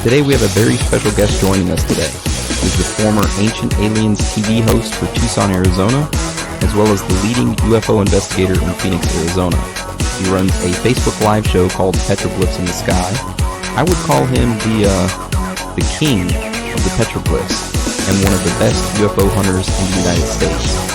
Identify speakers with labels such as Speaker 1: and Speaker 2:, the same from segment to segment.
Speaker 1: Today we have a very special guest joining us today. He's the former Ancient Aliens TV host for Tucson, Arizona, as well as the leading UFO investigator in Phoenix, Arizona. He runs a Facebook Live show called Petroglyphs in the Sky. I would call him the king of the petroglyphs and one of the best UFO hunters in the United States.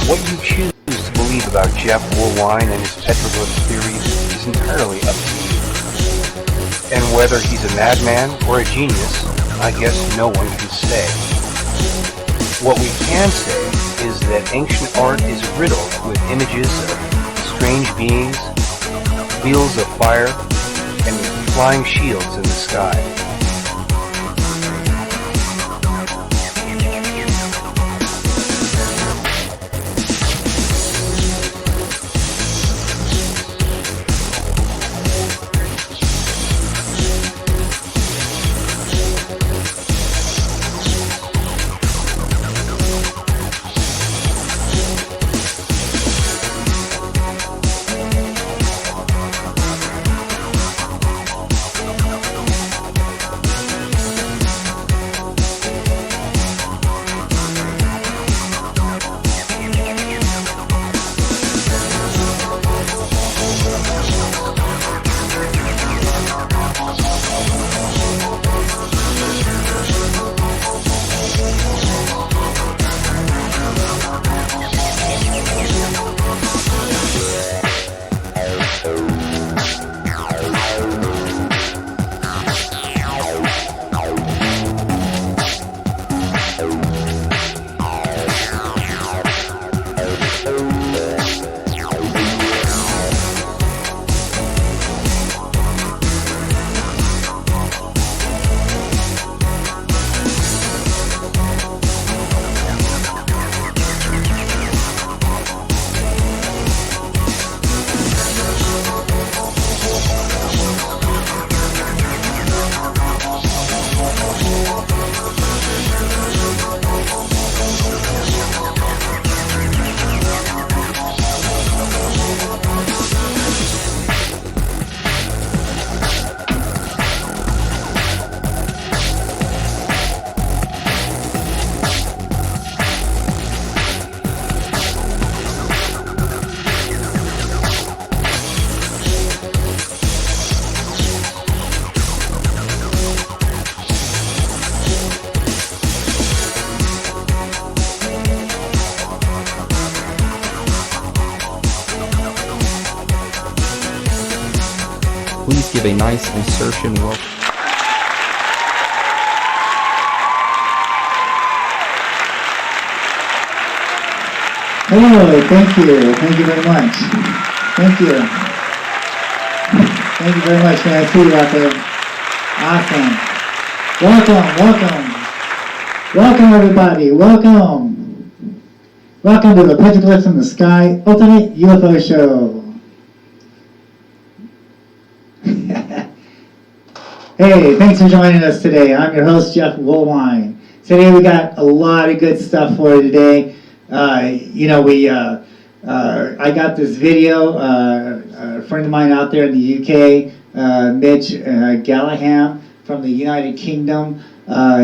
Speaker 2: What you choose to believe about Jeff Woolwine and his petroglyph theories is entirely up to you. And whether he's a madman or a genius, I guess no one can say. What we can say is that ancient art is riddled with images of strange beings, wheels of fire, and flying shields in the sky.
Speaker 1: Please give a nice insertion welcome.
Speaker 3: Hello, thank you. Thank you very much. Thank you. Thank you very much. Can I see you out there? Awesome. Welcome, welcome. Welcome, everybody. Welcome. Welcome to the Petroglyphsinthesky Ultimate UFO Show. Hey, thanks for joining us today. I'm your host, Jeff Woolwine. Today we got a lot of good stuff for you today. I got this video, a friend of mine out there in the UK, Mitch Gallahan from the United Kingdom.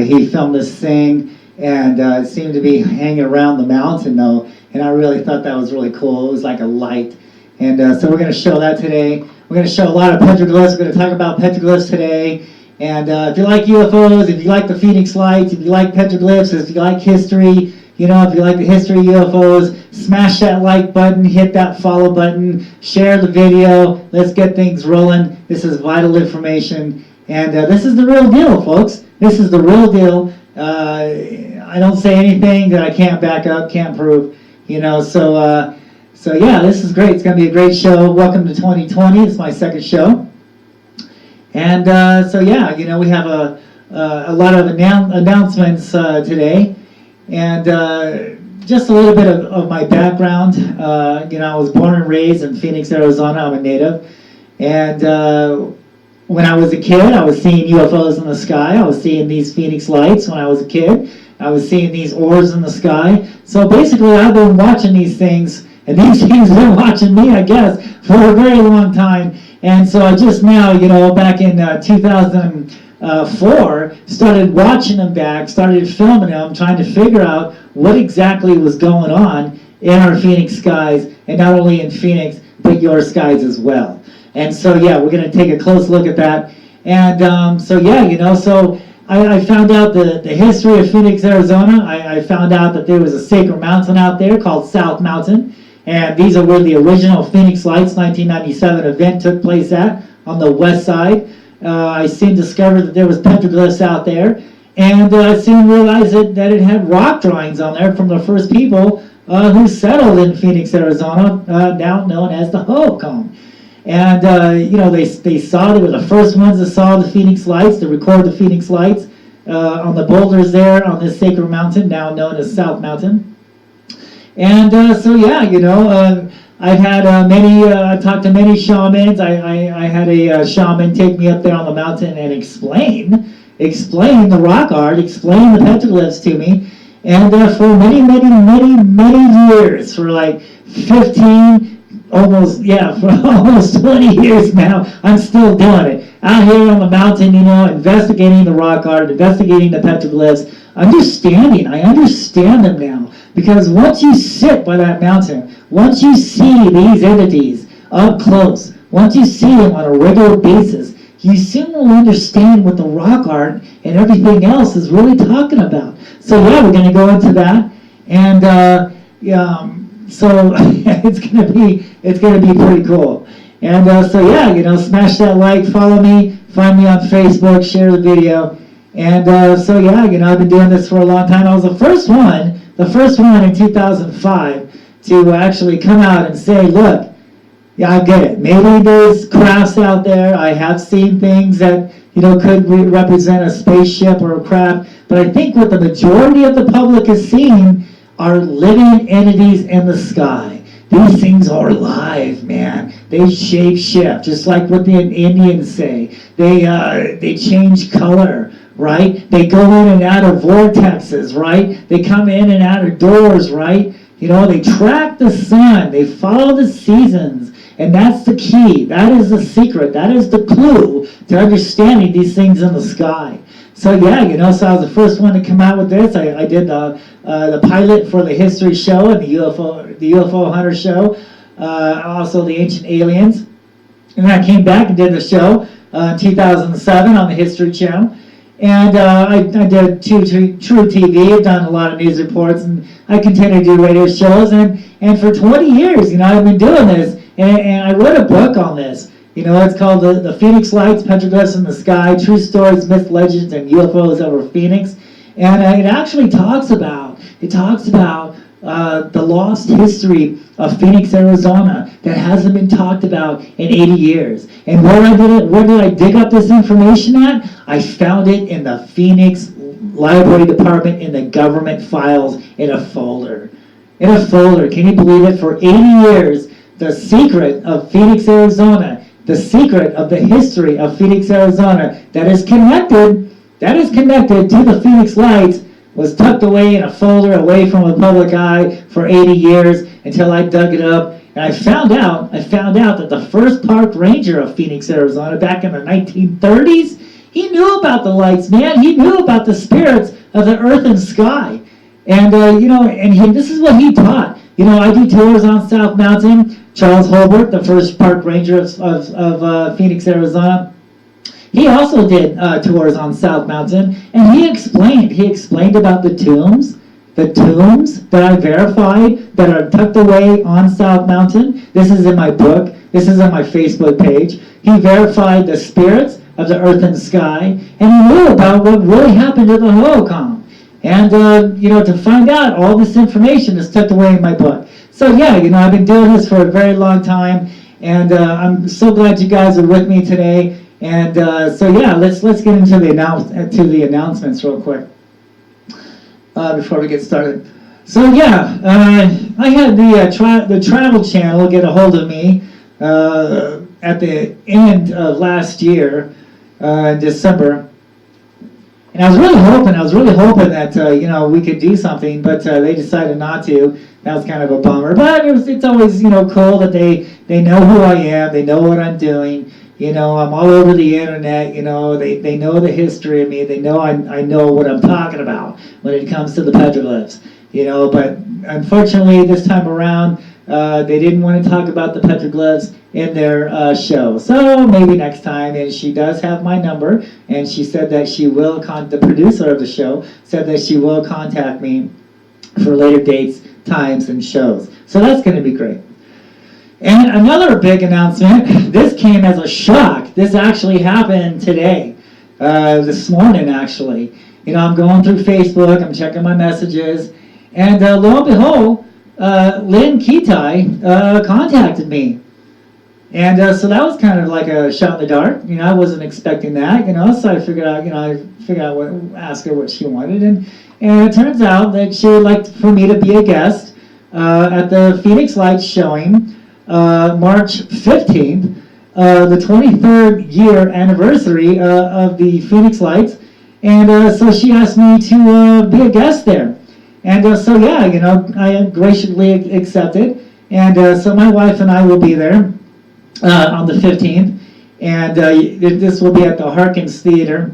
Speaker 3: He filmed this thing, and it seemed to be hanging around the mountain though, and I really thought that was really cool. It was like a light. And so we're going to show that today. We're going to show a lot of petroglyphs. We're going to talk about petroglyphs today. And if you like UFOs, if you like the Phoenix Lights, if you like petroglyphs, if you like history, if you like the history of UFOs, smash that like button, hit that follow button, share the video. Let's get things rolling. This is vital information. And this is the real deal, folks. This is the real deal. I don't say anything that I can't back up, can't prove, So yeah, this is great. It's going to be a great show. Welcome to 2020. It's my second show. And so yeah, we have a lot of announcements today. And just a little bit of my background. I was born and raised in Phoenix, Arizona. I'm a native. And when I was a kid, I was seeing UFOs in the sky. I was seeing these Phoenix Lights when I was a kid. I was seeing these orbs in the sky. So basically, I've been watching these things. And these things have been watching me, I guess, for a very long time. And so I just now, back in 2004, started watching them back, started filming them, trying to figure out what exactly was going on in our Phoenix skies, and not only in Phoenix, but your skies as well. And so, yeah, we're going to take a close look at that. And so I found out the history of Phoenix, Arizona. I found out that there was a sacred mountain out there called South Mountain. And these are where the original Phoenix Lights 1997 event took place at, on the west side. I soon discovered that there was petroglyphs out there. And I soon realized that it had rock drawings on there from the first people who settled in Phoenix, Arizona, now known as the Hohokam. And, they saw, they were the first ones that saw the Phoenix Lights, to record the Phoenix Lights on the boulders there on this sacred mountain, now known as South Mountain. And I've had I've talked to many shamans. I had a shaman take me up there on the mountain and explain the rock art, explain the petroglyphs to me. And for many years, for like 15, for almost 20 years now, I'm still doing it. Out here on the mountain, investigating the rock art, investigating the petroglyphs, I understand them now. Because once you sit by that mountain, once you see these entities up close, once you see them on a regular basis, you soon will understand what the rock art and everything else is really talking about. So yeah, we're going to go into that, and so it's going to be pretty cool. And smash that like, follow me, find me on Facebook, share the video, and I've been doing this for a long time. I was the first one in 2005 to actually come out and say, look, yeah, I get it. Maybe there's crafts out there. I have seen things that, could represent a spaceship or a craft. But I think what the majority of the public is seeing are living entities in the sky. These things are alive, man. They shape shift, just like what the Indians say. They change color. Right? They go in and out of vortexes, right? They come in and out of doors, right? They track the sun. They follow the seasons. And that's the key. That is the secret. That is the clue to understanding these things in the sky. So yeah, so I was the first one to come out with this. I did the pilot for the history show and the UFO Hunter show. Also the Ancient Aliens. And then I came back and did the show in 2007 on the History Channel. And I did True TV. I've done a lot of news reports, and I continue to do radio shows. And for 20 years, I've been doing this. And I wrote a book on this. It's called the Phoenix Lights, Petroglyphs in the Sky, True Stories, Myths, Legends, and UFOs over Phoenix. And it actually talks about the lost history of Phoenix, Arizona that hasn't been talked about in 80 years. And where did I dig up this information at? I found it in the Phoenix Library Department in the government files in a folder. in a folder. Can you believe it? For 80 years, the secret of Phoenix, Arizona, the secret of the history of Phoenix, Arizona, that is connected to the Phoenix Lights, was tucked away in a folder away from the public eye for 80 years until I dug it up. And I found out that the first park ranger of Phoenix, Arizona, back in the 1930s, he knew about the lights, man. He knew about the spirits of the earth and sky. And, this is what he taught. I do tours on South Mountain. Charles Holbert, the first park ranger of Phoenix, Arizona, he also did tours on South Mountain, and he explained about the tombs that I verified that are tucked away on South Mountain. This is in my book. This is on my Facebook page. He verified the spirits of the earth and sky, and he knew about what really happened to the holocaunt. And, to find out all this information is tucked away in my book. So, yeah, I've been doing this for a very long time, and I'm so glad you guys are with me today. And let's get into the announcements real quick before we get started. So I had the Travel Channel get a hold of me at the end of last year, December, and I was really hoping that we could do something, but they decided not to. That was kind of a bummer, but it's always cool that they know who I am, they know what I'm doing. I'm all over the internet. They know the history of me. They know I know what I'm talking about when it comes to the petroglyphs. But unfortunately this time around they didn't want to talk about the petroglyphs in their show. So maybe next time. And she does have my number, and she said that she will the producer of the show said that she will contact me for later dates, times, and shows. So that's going to be great. And another big announcement, this came as a shock. This actually happened today, this morning actually. I'm going through Facebook, I'm checking my messages, and lo and behold, Lynn Kitai contacted me. And so that was kind of like a shot in the dark. I wasn't expecting that, so I figured out, ask her what she wanted. And it turns out that she would like for me to be a guest at the Phoenix Lights showing, March 15th, the 23rd year anniversary of the Phoenix Lights, and so she asked me to be a guest there, and I graciously accepted, and so my wife and I will be there on the 15th, and this will be at the Harkins Theater,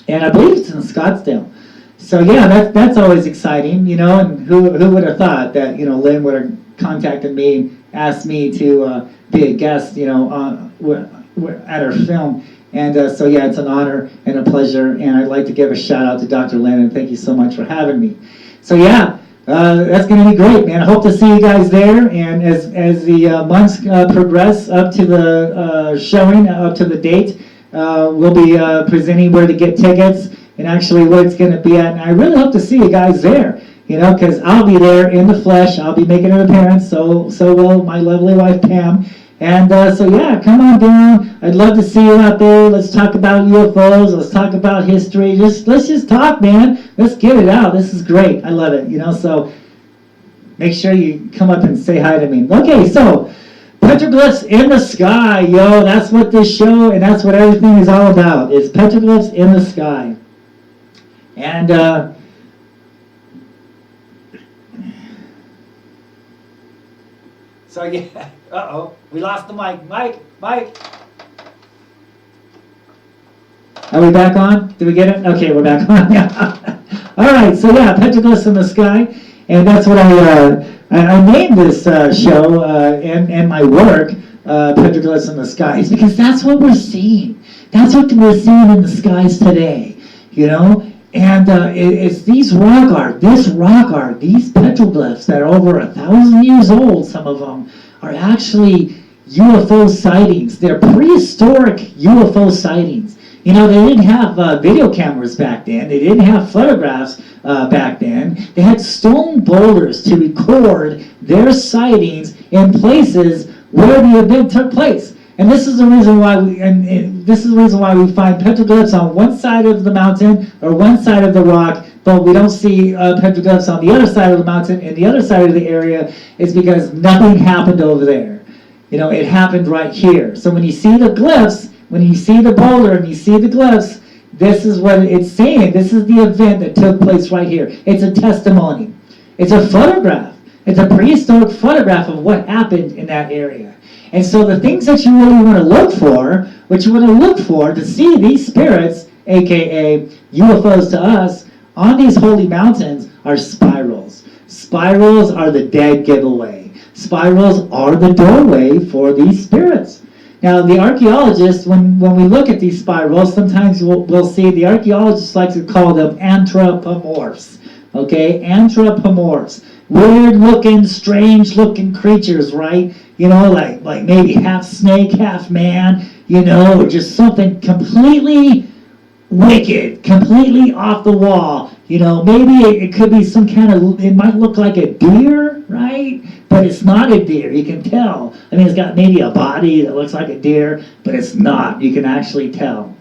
Speaker 3: and I believe it's in Scottsdale. So that's always exciting, and who would have thought that Lynn would have contacted me, asked me to be a guest, at her film. And it's an honor and a pleasure, and I'd like to give a shout out to Dr. Lynn, and thank you so much for having me. So that's going to be great, man. I hope to see you guys there, and as the months progress up to the showing, up to the date, we'll be presenting where to get tickets and actually what it's going to be at, and I really hope to see you guys there. Because I'll be there in the flesh. I'll be making an appearance. So will my lovely wife Pam. And come on down. I'd love to see you out there. Let's talk about UFOs. Let's talk about history. Let's just talk, man. Let's get it out. This is great. I love it. So make sure you come up and say hi to me. Okay, so petroglyphs in the sky, yo. That's what this show and that's what everything is all about. Is petroglyphs in the sky. And so we lost the mic. Mike. Are we back on? Did we get it? Okay, we're back on. All right, so petroglyphs in the sky, and that's what I named this show and my work, Petroglyphs in the Skies, because that's what we're seeing. That's what we're seeing in the skies today, And it's these rock art, these petroglyphs that are over 1,000 years old, some of them, are actually UFO sightings. They're prehistoric UFO sightings. They didn't have video cameras back then. They didn't have photographs back then. They had stone boulders to record their sightings in places where the event took place. And this is the reason why we find petroglyphs on one side of the mountain or one side of the rock but we don't see petroglyphs on the other side of the mountain and the other side of the area, is because nothing happened over there. It happened right here. So when you see the glyphs, when you see the boulder and you see the glyphs, this is what it's saying. This is the event that took place right here. It's a testimony. It's a photograph. It's a prehistoric photograph of what happened in that area. And so the things that you really want to look for, what you want to look for to see these spirits, aka UFOs to us, on these holy mountains are spirals. Spirals are the dead giveaway. Spirals are the doorway for these spirits. Now, the archaeologists, when we look at these spirals, sometimes we'll see the archaeologists like to call them anthropomorphs. Okay, anthropomorphs. Weird-looking, strange-looking creatures, right? Like maybe half snake, half man, or just something completely wicked, completely off the wall. Maybe it could be some kind of, it might look like a deer, right? But it's not a deer, you can tell. It's got maybe a body that looks like a deer, but it's not. You can actually tell.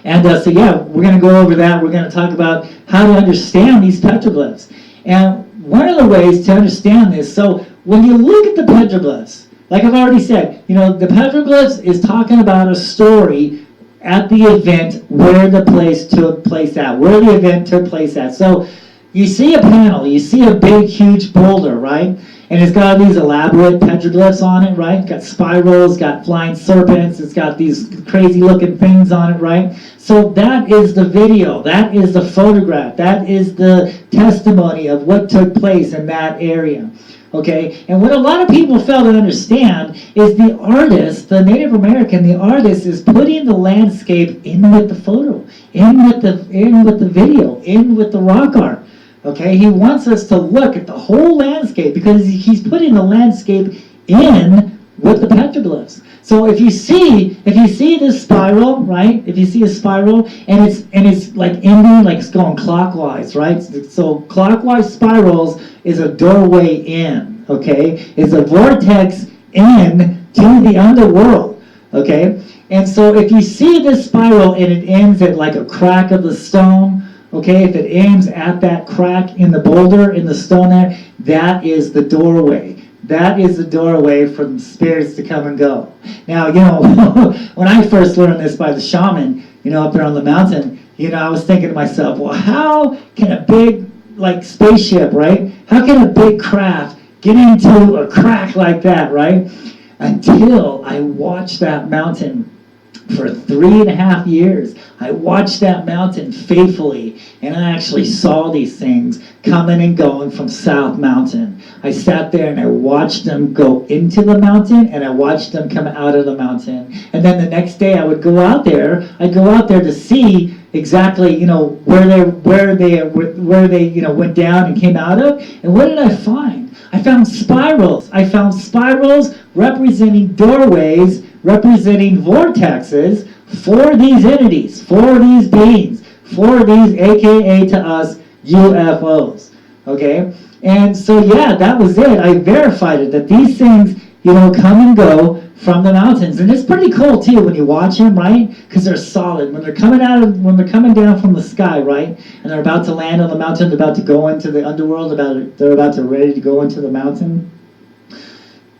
Speaker 3: And so yeah, we're going to go over that. We're going to talk about how to understand these petroglyphs. And one of the ways to understand this, so when you look at the petroglyphs, like I've already said, the petroglyphs is talking about a story at the event where the place took place at, where the event took place at. So you see a panel, you see a big, huge boulder, right? And it's got these elaborate petroglyphs on it, right? It's got spirals, got flying serpents, it's got these crazy looking things on it, right? So that is the video, that is the photograph, that is the testimony of what took place in that area. Okay, and what a lot of people fail to understand is the artist, the Native American, the artist is putting the landscape in with the photo, in with the video, in with the rock art. Okay, he wants us to look at the whole landscape because he's putting the landscape in with the petroglyphs. So if you see this spiral, right? If you see a spiral and it's like ending, like it's going clockwise, right? So clockwise spirals is a doorway in, okay? It's a vortex in to the underworld, okay? And so if you see this spiral and it ends at like a crack of the stone, okay, if it ends at that crack in the boulder, in the stone there, that is the doorway. That is the doorway for the spirits to come and go. Now, when I first learned this by the shaman, up there on the mountain, I was thinking to myself, well, how can a big, like, spaceship, right? How can a big craft get into a crack like that, right? Until I watched that mountain for 3.5 years. I watched that mountain faithfully, and I actually saw these things coming and going from South Mountain. I sat there and I watched them go into the mountain, and I watched them come out of the mountain. And then the next day I would go out there. I'd go out there to see exactly, where they went down and came out of. And what did I find? I found spirals. I found spirals representing doorways, representing vortexes for these entities, for these beings, for these AKA to us UFOs. Okay? And so yeah, that was it. I verified it, that these things, come and go from the mountains. And it's pretty cool too when you watch them, right? Because they're solid. When they're coming down from the sky, right? And they're about to land on the mountain, they're about to go into the underworld, they're about to ready to go into the mountain.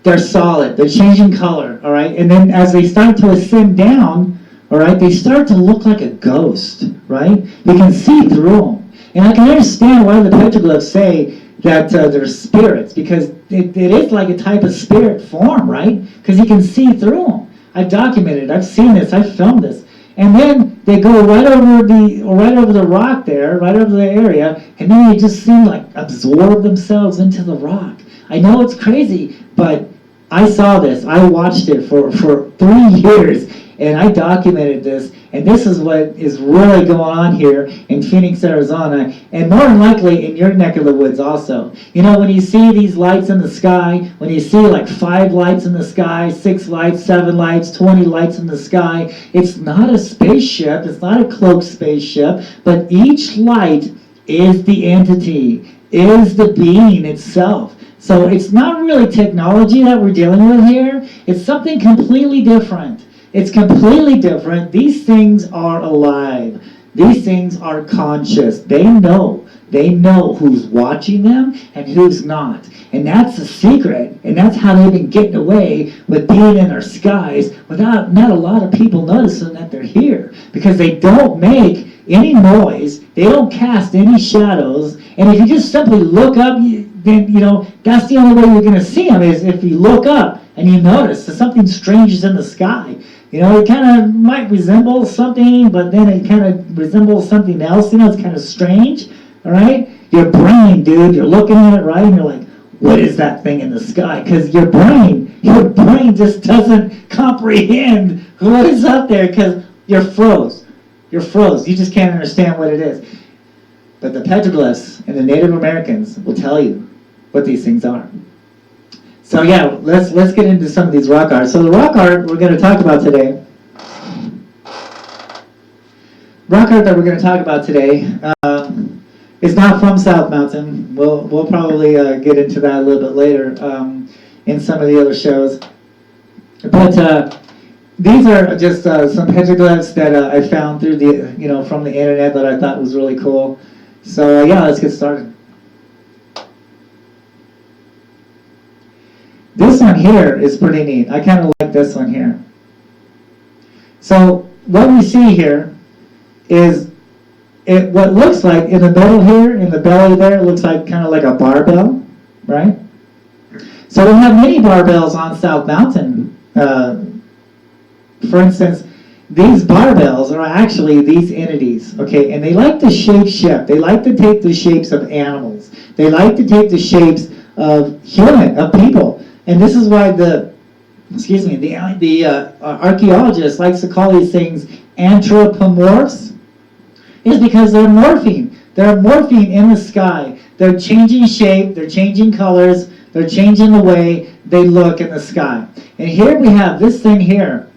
Speaker 3: They're solid. They're changing color, all right? And then as they start to ascend down, all right, they start to look like a ghost, right? You can see through them. And I can understand why the petroglyphs say that they're spirits, because it is like a type of spirit form, right? Because you can see through them. I've documented, I've seen this, I've filmed this. And then they go right over the rock there, right over the area, and then they just seem like absorb themselves into the rock. I know it's crazy, but I saw this. I watched it for 3 years, and I documented this. And this is what is really going on here in Phoenix, Arizona, and more than likely in your neck of the woods also. When you see these lights in the sky, when you see like 5 lights in the sky, 6 lights, 7 lights, 20 lights in the sky, it's not a spaceship, it's not a cloaked spaceship, but each light is the entity, is the being itself. So it's not really technology that we're dealing with here. It's something completely different. It's completely different. These things are alive. These things are conscious. They know. They know who's watching them and who's not. And that's the secret. And that's how they've been getting away with being in our skies without not a lot of people noticing that they're here. Because they don't make any noise. They don't cast any shadows. And if you just simply look up, then, that's the only way you're going to see them is if you look up and you notice that something strange is in the sky. It kind of might resemble something, but then it kind of resembles something else. It's kind of strange, all right? Your brain, dude, you're looking at it, right? And you're like, what is that thing in the sky? Because your brain just doesn't comprehend what is up there because you're froze. You're froze. You just can't understand what it is. But the petroglyphs and the Native Americans will tell you what these things are. So yeah, let's get into some of these rock art. So the rock art we're going to talk about today, is not from South Mountain. We'll probably get into that a little bit later in some of the other shows. But these are just some petroglyphs that I found through from the internet that I thought was really cool. So yeah, let's get started. This one here is pretty neat. I kind of like this one here. So what we see here is what looks like in the middle here, in the belly there, it looks like kind of like a barbell, right? So we have many barbells on South Mountain. For instance, these barbells are actually these entities, okay? And they like to shape shift. They like to take the shapes of animals. They like to take the shapes of people. And this is why the archaeologist likes to call these things anthropomorphs, is because they're morphing. They're morphing in the sky. They're changing shape, they're changing colors, they're changing the way they look in the sky. And here we have this thing here.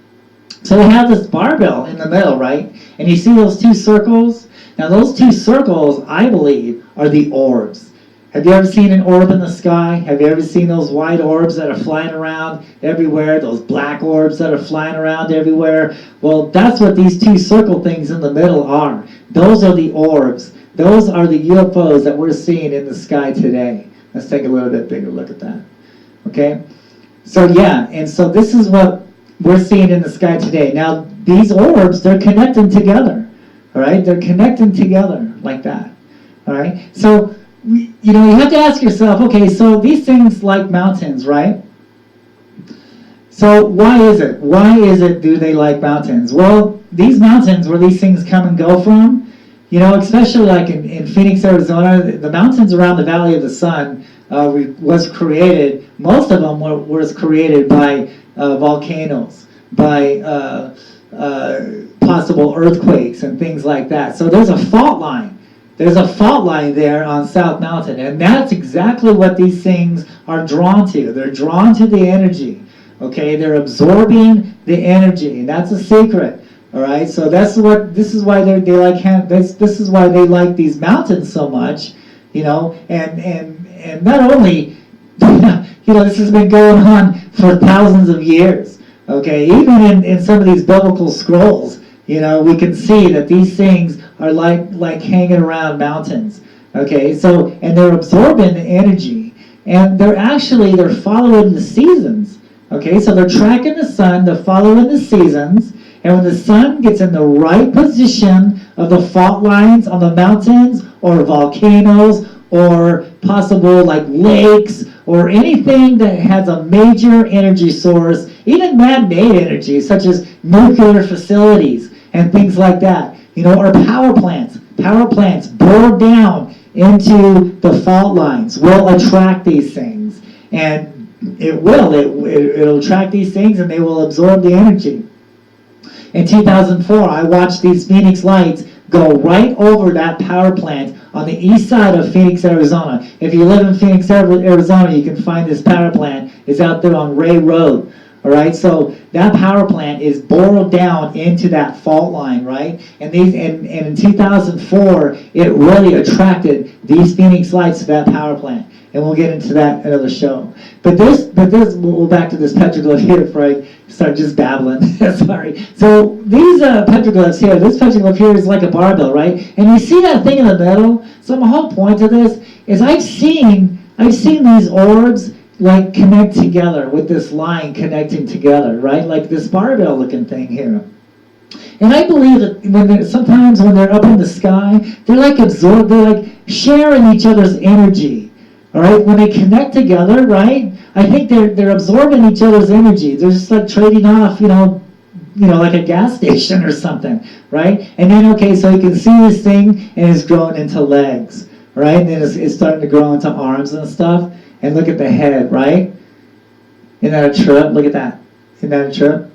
Speaker 3: So we have this barbell in the middle, right? And you see those two circles? Now those two circles, I believe, are the orbs. Have you ever seen an orb in the sky? Have you ever seen those white orbs that are flying around everywhere? Those black orbs that are flying around everywhere? Well, that's what these two circle things in the middle are. Those are the orbs. Those are the UFOs that we're seeing in the sky today. Let's take a little bit bigger look at that. Okay? So yeah, and so this is what we're seeing in the sky today. Now, these orbs, they're connecting together. All right? They're connecting together like that. All right? So you have to ask yourself, okay, so these things like mountains, right? So why is it do they like mountains? Well, these mountains where these things come and go from, especially like in Phoenix, Arizona, the mountains around the Valley of the Sun was created, most of them was created by volcanoes, by possible earthquakes and things like that. So there's a fault line. There's a fault line there on South Mountain, and that's exactly what these things are drawn to. They're drawn to the energy, okay? They're absorbing the energy, and that's a secret, all right? So this is why they like these mountains so much, and not only, this has been going on for thousands of years, okay? Even in some of these biblical scrolls, we can see that these things are like hanging around mountains, okay? So, and they're absorbing the energy, and they're following the seasons, okay? So they're tracking the sun, they're following the seasons, and when the sun gets in the right position of the fault lines on the mountains or volcanoes or possible like lakes or anything that has a major energy source, even man-made energy such as nuclear facilities and things like that, or power plants bored down into the fault lines will attract these things, and it'll attract these things and they will absorb the energy. In 2004, I watched these Phoenix lights go right over that power plant on the east side of Phoenix, Arizona. If you live in Phoenix, Arizona, you can find this power plant. It's out there on Ray Road. All right, so that power plant is bored down into that fault line, right? And in 2004, it really attracted these Phoenix lights to that power plant. And we'll get into that another show. But we'll back to this petroglyph here before I start just babbling. Sorry. So these petroglyphs here, this petroglyph here is like a barbell, right? And you see that thing in the middle? So my whole point of this is I've seen these orbs like connect together with this line connecting together, right? Like this barbell looking thing here. And I believe that sometimes when they're up in the sky, they're like sharing each other's energy. All right, when they connect together, right? I think they're absorbing each other's energy. They're just like trading off, like a gas station or something, right? And then so you can see this thing and it's growing into legs, right? And then it's starting to grow into arms and stuff. And look at the head, right? Isn't that a trip? Look at that. Isn't that a trip?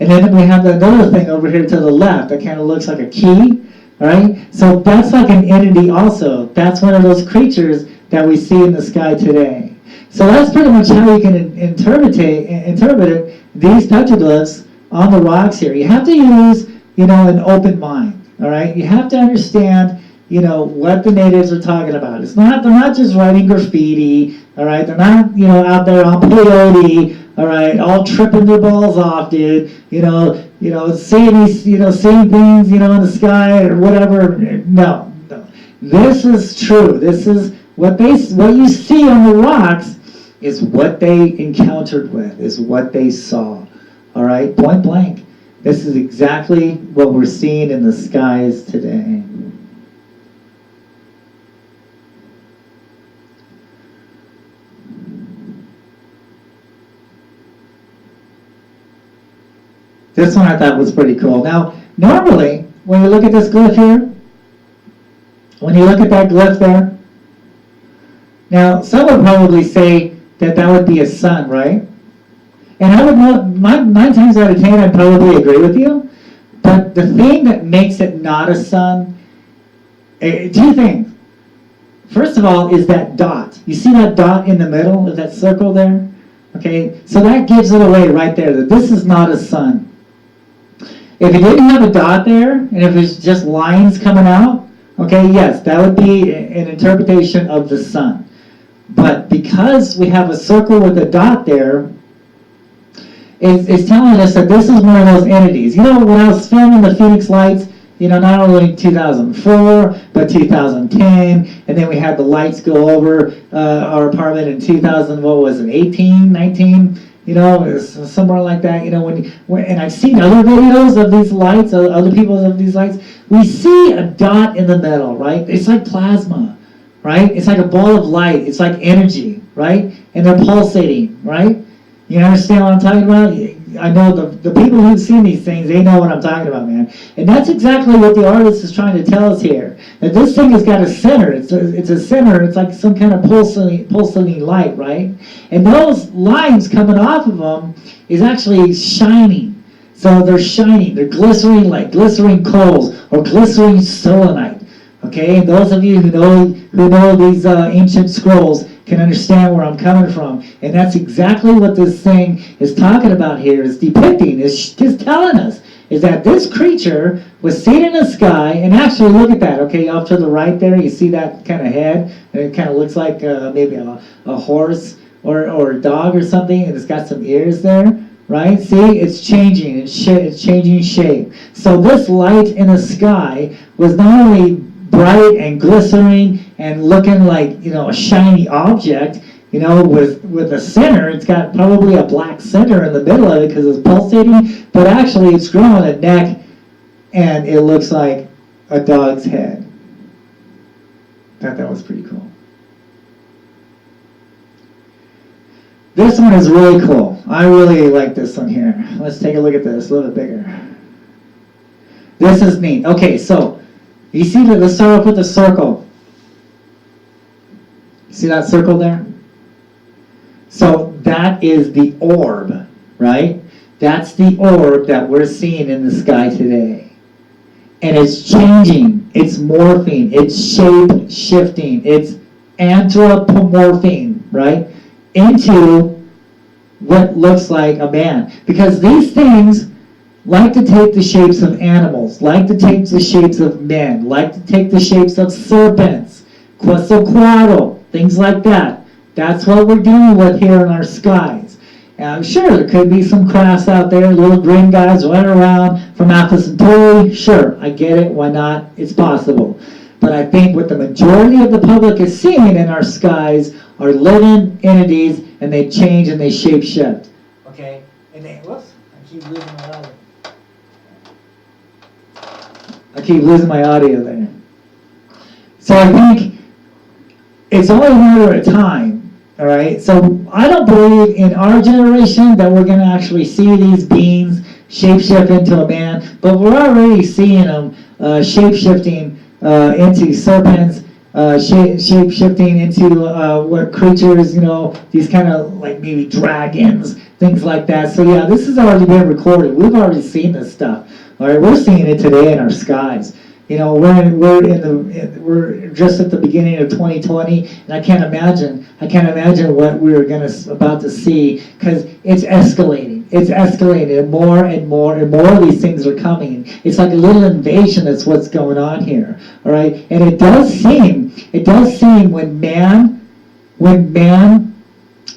Speaker 3: And then we have another thing over here to the left that kind of looks like a key, right? So that's like an entity also. That's one of those creatures that we see in the sky today. So that's pretty much how you can interpret these petroglyphs on the rocks here. You have to use, an open mind, all right? You have to understand what the natives are talking about. They're not just writing graffiti, all right? They're not, out there on peyote, all right, all tripping their balls off, dude. Seeing these, seeing things, in the sky or whatever. No. This is true. This is what you see on the rocks is what they encountered with, is what they saw, all right? Point blank. This is exactly what we're seeing in the skies today. This one I thought was pretty cool. Now, normally, when you look at this glyph here, when you look at that glyph there, now, some would probably say that would be a sun, right? And I would know, 9 times out of 10, I'd probably agree with you. But the thing that makes it not a sun, two things. First of all, is that dot. You see that dot in the middle of that circle there? Okay, so that gives it away right there, that this is not a sun. If it didn't have a dot there, and if it's just lines coming out, okay, yes, that would be an interpretation of the sun. But because we have a circle with a dot there, it's telling us that this is one of those entities. When I was filming the Phoenix lights, not only 2004, but 2010, and then we had the lights go over our apartment in 18, 19, somewhere like that, and I've seen other videos of these lights, other people of these lights, we see a dot in the middle, right? It's like plasma, right? It's like a ball of light, it's like energy, right? And they're pulsating, right? You understand what I'm talking about? I know the people who've seen these things, they know what I'm talking about, man. And that's exactly what the artist is trying to tell us here. That this thing has got a center. It's a center. It's like some kind of pulsating light, right? And those lines coming off of them is actually shining. So they're shining. They're glistening like glycerine coals or glycerine selenite. Okay, and those of you who know these ancient scrolls can understand where I'm coming from. And that's exactly what this thing is talking about here, is depicting, is telling us, is that this creature was seen in the sky, and actually look at that, okay, off to the right there, you see that kind of head, and it kind of looks like maybe a horse or a dog or something, and it's got some ears there, right? See, it's changing, it's changing shape. So this light in the sky was not only bright and glistening and looking like, a shiny object, with a center. It's got probably a black center in the middle of it because it's pulsating, but actually it's growing a neck and it looks like a dog's head. Thought that was pretty cool. This one is really cool. I really like this one here. Let's take a look at this, a little bit bigger. This is neat. Okay, so you see that, let's start off with the circle. See that circle there? So that is the orb, right? That's the orb that we're seeing in the sky today. And it's changing, it's morphing, it's shape shifting, it's anthropomorphing, right? Into what looks like a man. Because these things like to take the shapes of animals, like to take the shapes of men, like to take the shapes of serpents, Quetzalcoatl, things like that. That's what we're dealing with here in our skies. Sure, there could be some crafts out there, little green guys running around from Alpha Centauri. Sure, I get it. Why not? It's possible. But I think what the majority of the public is seeing in our skies are living entities, and they change and they shape shift. Okay? And they, whoops, I keep losing my audio. There. So I think it's only a matter of time, all right? So I don't believe in our generation that we're going to actually see these beings shapeshift into a man, but we're already seeing them shape-shifting into serpents, shape-shifting into what creatures, these kind of like maybe dragons, things like that. So yeah, this has already been recorded. We've already seen this stuff. All right, we're seeing it today in our skies. We're just at the beginning of 2020, and I can't imagine what we're about to see, because it's escalating. It's escalating more and more and more of these things are coming. It's like a little invasion. That's what's going on here. All right, and it does seem when man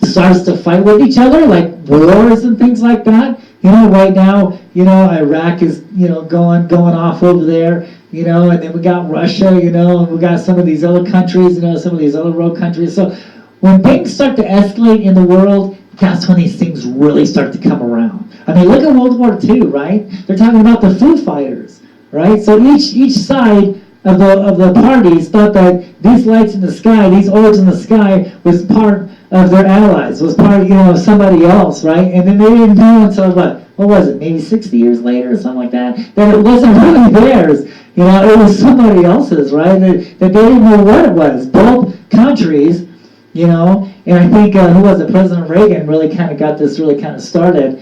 Speaker 3: starts to fight with each other, like wars and things like that. Right now, Iraq is, going off over there, and then we got Russia, and we got some of these other countries, some of these other rogue countries. So when things start to escalate in the world, that's when these things really start to come around. I mean, look at World War II, right? They're talking about the Foo Fighters, right? So each side of the parties thought that these lights in the sky, these orbs in the sky, was part of their allies, was part of somebody else, right? And then they didn't know until what was it, maybe 60 years later or something like that it wasn't really theirs. It was somebody else's, right? That they didn't know what it was. Both countries, and I think, who was it, President Reagan really kind of got this really kind of started,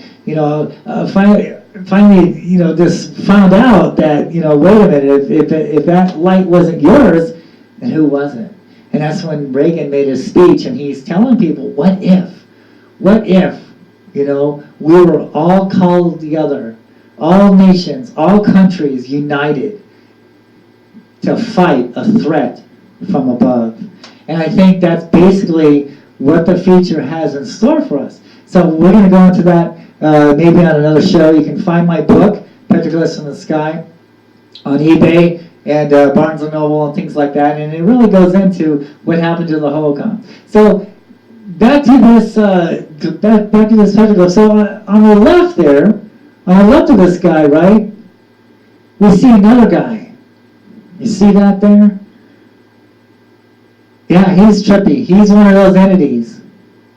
Speaker 3: finally, just found out that, wait a minute, if that light wasn't yours, then who was it? And that's when Reagan made his speech, and he's telling people, what if, we were all called together, all nations, all countries united to fight a threat from above. And I think that's basically what the future has in store for us. So we're going to go into that maybe on another show. You can find my book, Petroglyphsinthesky, on eBay and Barnes & Noble and things like that. And it really goes into what happened to the Holocaust. So back to this petroglyph. So on the left there, on the left of this guy, right, we see another guy. You see that there? Yeah, he's trippy. He's one of those entities.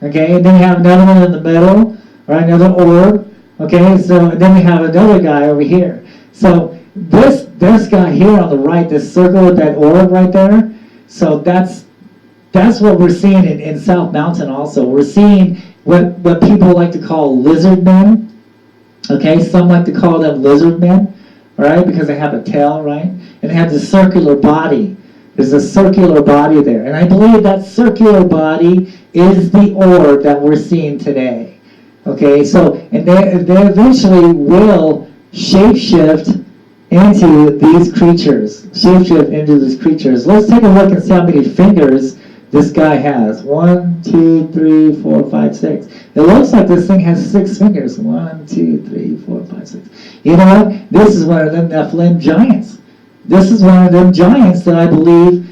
Speaker 3: Okay, and then we have another one in the middle, right? Another orb. Okay, so and then we have another guy over here. So this guy here on the right, this circle with that orb right there. So that's what we're seeing in South Mountain also. We're seeing what people like to call lizard men. Okay, some like to call them lizard men, all right, because they have a tail, right? And they have this circular body. There's a circular body there. And I believe that circular body is the orb that we're seeing today. Okay, so, and they eventually will shapeshift into these creatures. Shapeshift into these creatures. Let's take a look and see how many fingers this guy has. 1, 2, 3, 4, 5, 6. It looks like this thing has 6 fingers. 1, 2, 3, 4, 5, 6. You know what? This is one of them Nephilim giants. This is one of them giants that I believe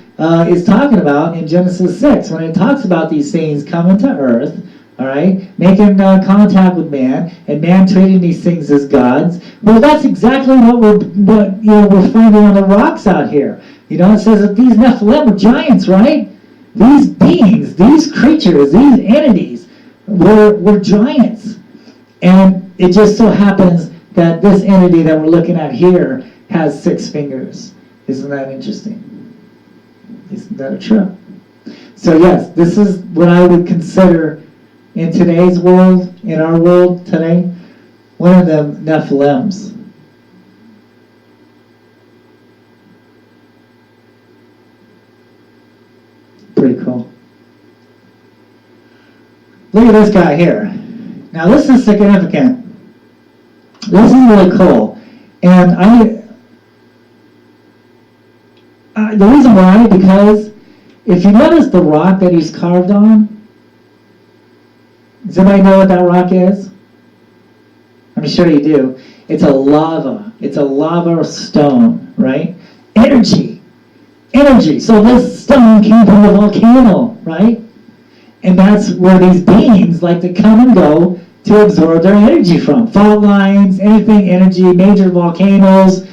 Speaker 3: is talking about in Genesis 6, when it talks about these things coming to earth, all right, making contact with man, and man treating these things as gods. Well, that's exactly what we're finding on the rocks out here. It says that these Nephilim were giants, right? These beings, these creatures, these entities were giants. And it just so happens that this entity that we're looking at here has 6 fingers. Isn't that interesting? Isn't that a trip? So yes, this is what I would consider in today's world, in our world today, one of them Nephilims. Pretty cool. Look at this guy here. Now this is significant. This is really cool. And the reason why, because if you notice the rock that he's carved on, does anybody know what that rock is? I'm sure you do. It's a lava. It's a lava stone, right? Energy. So this stone came from a volcano, right? And that's where these beings like to come and go to absorb their energy from. Fault lines, anything energy, major volcanoes,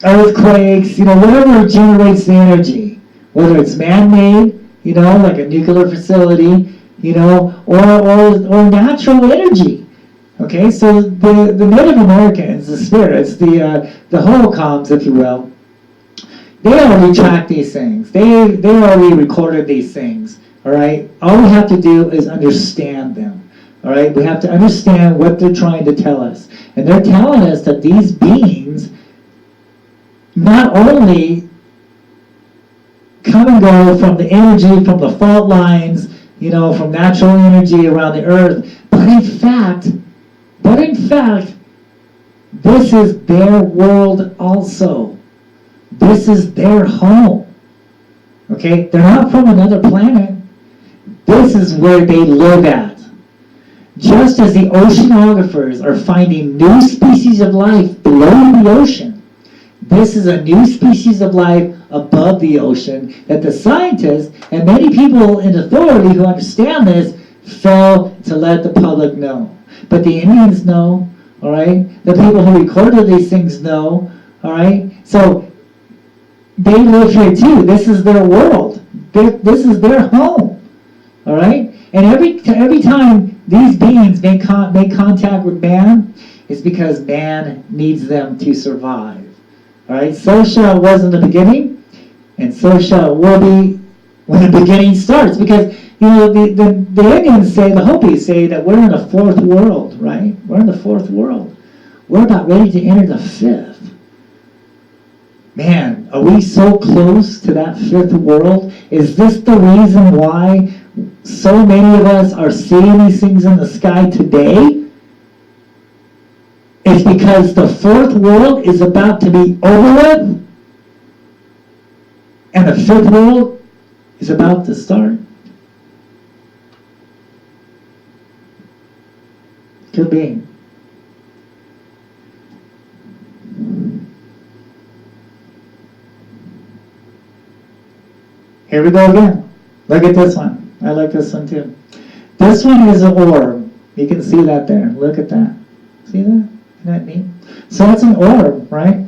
Speaker 3: earthquakes, whatever generates the energy. Whether it's man-made, like a nuclear facility, or natural energy. Okay, so the Native Americans, the spirits, the holocoms, if you will, they already track these things. They already recorded these things. All right. All we have to do is understand them. All right. We have to understand what they're trying to tell us, and they're telling us that these beings not only come and go from the energy, from the fault lines, from natural energy around the earth, but in fact, this is their world also. This is their home. Okay? They're not from another planet. This is where they live at. Just as the oceanographers are finding new species of life below the ocean, this is a new species of life above the ocean that the scientists and many people in authority who understand this fail to let the public know. But the Indians know, all right? The people who recorded these things know, all right? So they live here too. This is their world. This is their home, all right? And every time these beings make contact with man, it's because man needs them to survive. All right, so shall it was in the beginning, and so shall it will be when the beginning starts. Because the Indians say, the Hopis say that we're in the fourth world, right? We're in the fourth world. We're about ready to enter the fifth. Man, are we so close to that fifth world? Is this the reason why so many of us are seeing these things in the sky today? It's because the fourth world is about to be over with, and the fifth world is about to start. Could be. Here we go again. Look at this one. I like this one too. This one is an orb. You can see that there. Look at that. See that? Isn't that neat? So that's an orb, right?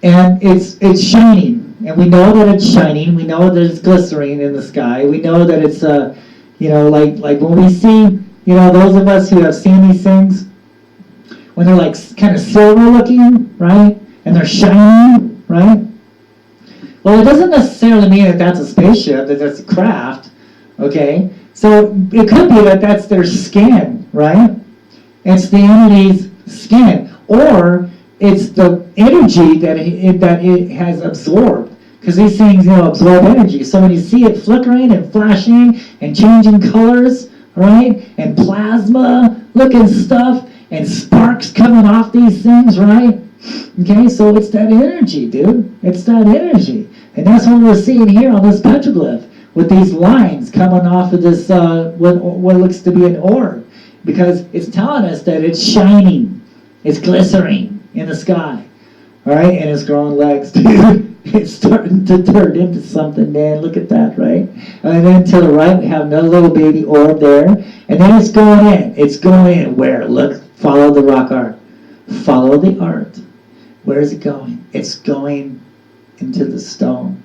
Speaker 3: And it's shining. And we know that it's shining. We know that it's glistening in the sky. We know that it's, like when we see, those of us who have seen these things, when they're like kind of silver looking, right? And they're shining, right? Well, it doesn't necessarily mean that that's a spaceship, that that's a craft, okay? So it could be that that's their skin, right? It's the entity's skin, or it's the energy that it has absorbed, because these things, absorb energy. So when you see it flickering and flashing and changing colors, right, and plasma-looking stuff and sparks coming off these things, right? Okay, so it's that energy, dude. It's that energy, and that's what we're seeing here on this petroglyph with these lines coming off of this what looks to be an orb. Because it's telling us that it's shining, it's glistening in the sky, all right? And it's growing legs, dude. It's starting to turn into something, man. Look at that, right? And then to the right, we have another little baby orb there. And then it's going in. It's going in. Where? Look, follow the rock art. Follow the art. Where is it going? It's going into the stone.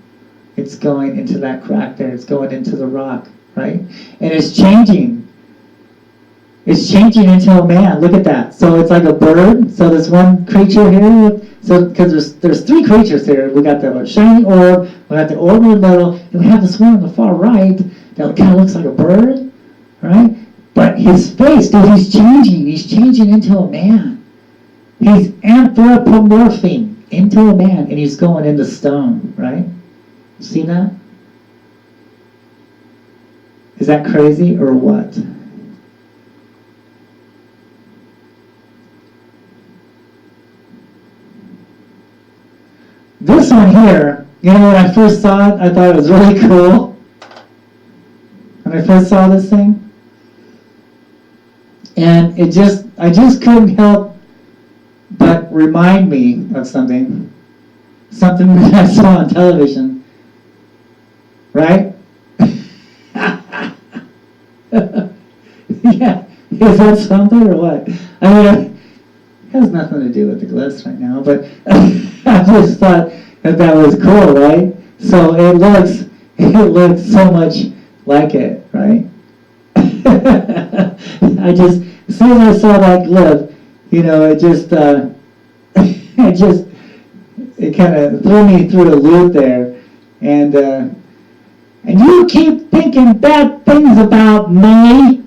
Speaker 3: It's going into that crack there. It's going into the rock, right? And it's changing. It's changing into a man. Look at that. So it's like a bird. So there's one creature here. So because there's three creatures here. We got the shiny orb. We got the orb in the middle, and we have this one on the far right that kind of looks like a bird, right? But his face, dude, he's changing. He's changing into a man. He's anthropomorphing into a man, and he's going into stone, right? See that? Is that crazy or what? This one here, you know, when I first saw it, I thought it was really cool. When I first saw this thing. And I just couldn't help but remind me of something that I saw on television, right? Yeah, is that something or what? I mean, it has nothing to do with the glyphs right now, but I just thought that was cool, right? So it looks so much like it, right? As soon as I saw that glyph, you know, it kind of threw me through a loop there, and you keep thinking bad things about me.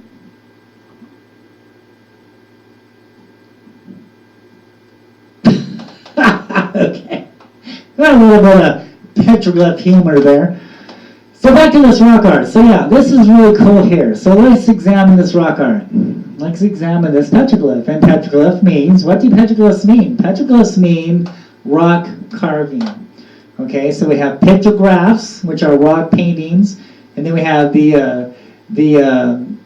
Speaker 3: Okay, got a little bit of petroglyph humor there. So back to this rock art. So yeah, this is really cool here. So let's examine this rock art. Let's examine this petroglyph. And petroglyph means, what do petroglyphs mean? Petroglyphs mean rock carving. Okay, so we have petrographs, which are rock paintings, and then we have the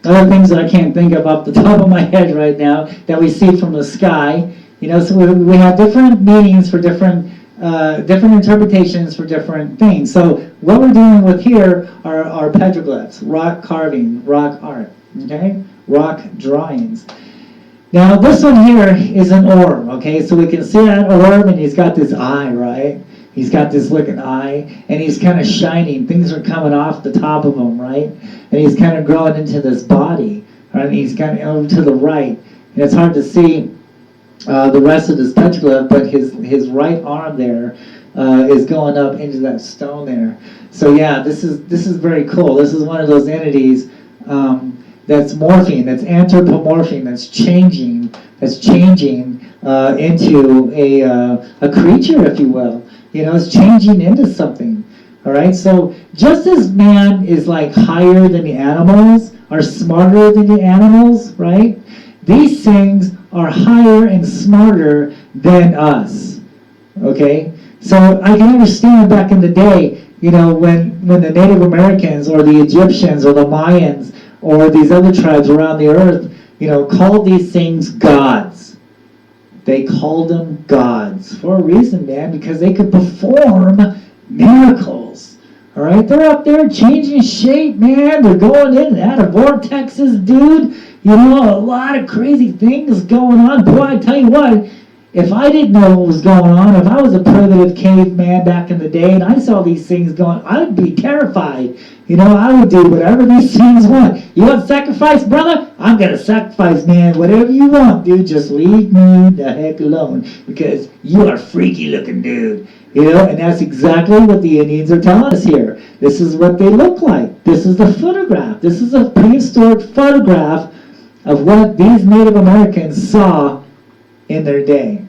Speaker 3: other things that I can't think of off the top of my head right now that we see from the sky. You know, so we have different meanings for different interpretations for different things. So what we're dealing with here are petroglyphs, rock carving, rock art, okay? Rock drawings. Now this one here is an orb, okay? So we can see that orb, and he's got this eye, right? He's got this looking eye, and he's kind of shining. Things are coming off the top of him, right? And he's kind of growing into this body, right? And he's kind of over to the right. And it's hard to see the rest of this petroglyph, but his right arm there is going up into that stone there. So yeah, this is very cool. This is one of those entities that's morphing, that's anthropomorphing, that's changing into a creature, if you will. You know, it's changing into something. All right. So just as man is like higher than the animals, are smarter than the animals, right? These things are higher and smarter than us, okay? So I can understand back in the day, you know, when the Native Americans or the Egyptians or the Mayans or these other tribes around the earth, you know, called these things gods. They called them gods for a reason, man, because they could perform miracles. All right, they're up there changing shape, man. They're going in and out of vortexes, dude. You know, a lot of crazy things going on. Boy, I tell you what, if I didn't know what was going on, if I was a primitive caveman back in the day and I saw these things going, I'd be terrified. You know, I would do whatever these things want. You want sacrifice, brother? I'm going to sacrifice, man. Whatever you want, dude. Just leave me the heck alone, because you are freaky looking, dude. You know, and that's exactly what the Indians are telling us here. This is what they look like. This is the photograph. This is a prehistoric photograph of what these Native Americans saw in their day.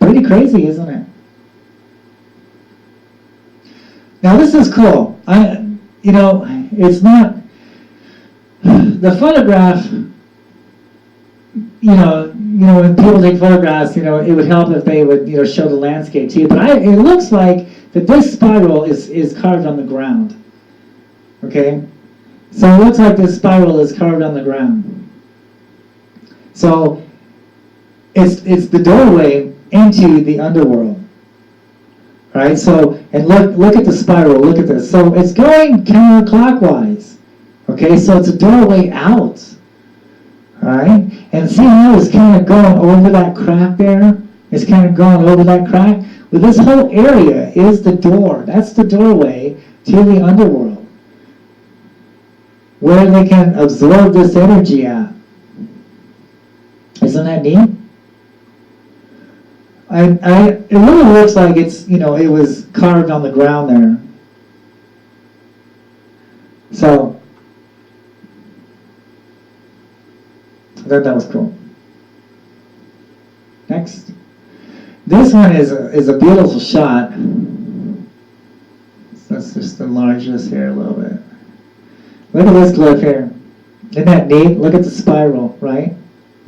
Speaker 3: Pretty crazy, isn't it? Now this is cool. You know, it's not the photograph. You know, when people take photographs, you know, it would help if they would, you know, show the landscape to you. But it looks like that this spiral is carved on the ground. Okay. So it looks like this spiral is carved on the ground. So it's the doorway into the underworld. Right? So, and look at the spiral, look at this. So it's going counterclockwise. Okay, so it's a doorway out. Alright? And see how it's kind of going over that crack there? It's kind of going over that crack. Well, this whole area is the door. That's the doorway to the underworld, where they can absorb this energy at. Isn't that neat? It really looks like it's, you know, it was carved on the ground there. So, I thought that was cool. Next. This one is a beautiful shot. So let's just enlarge this here a little bit. Look at this glyph here. Isn't that neat? Look at the spiral, right?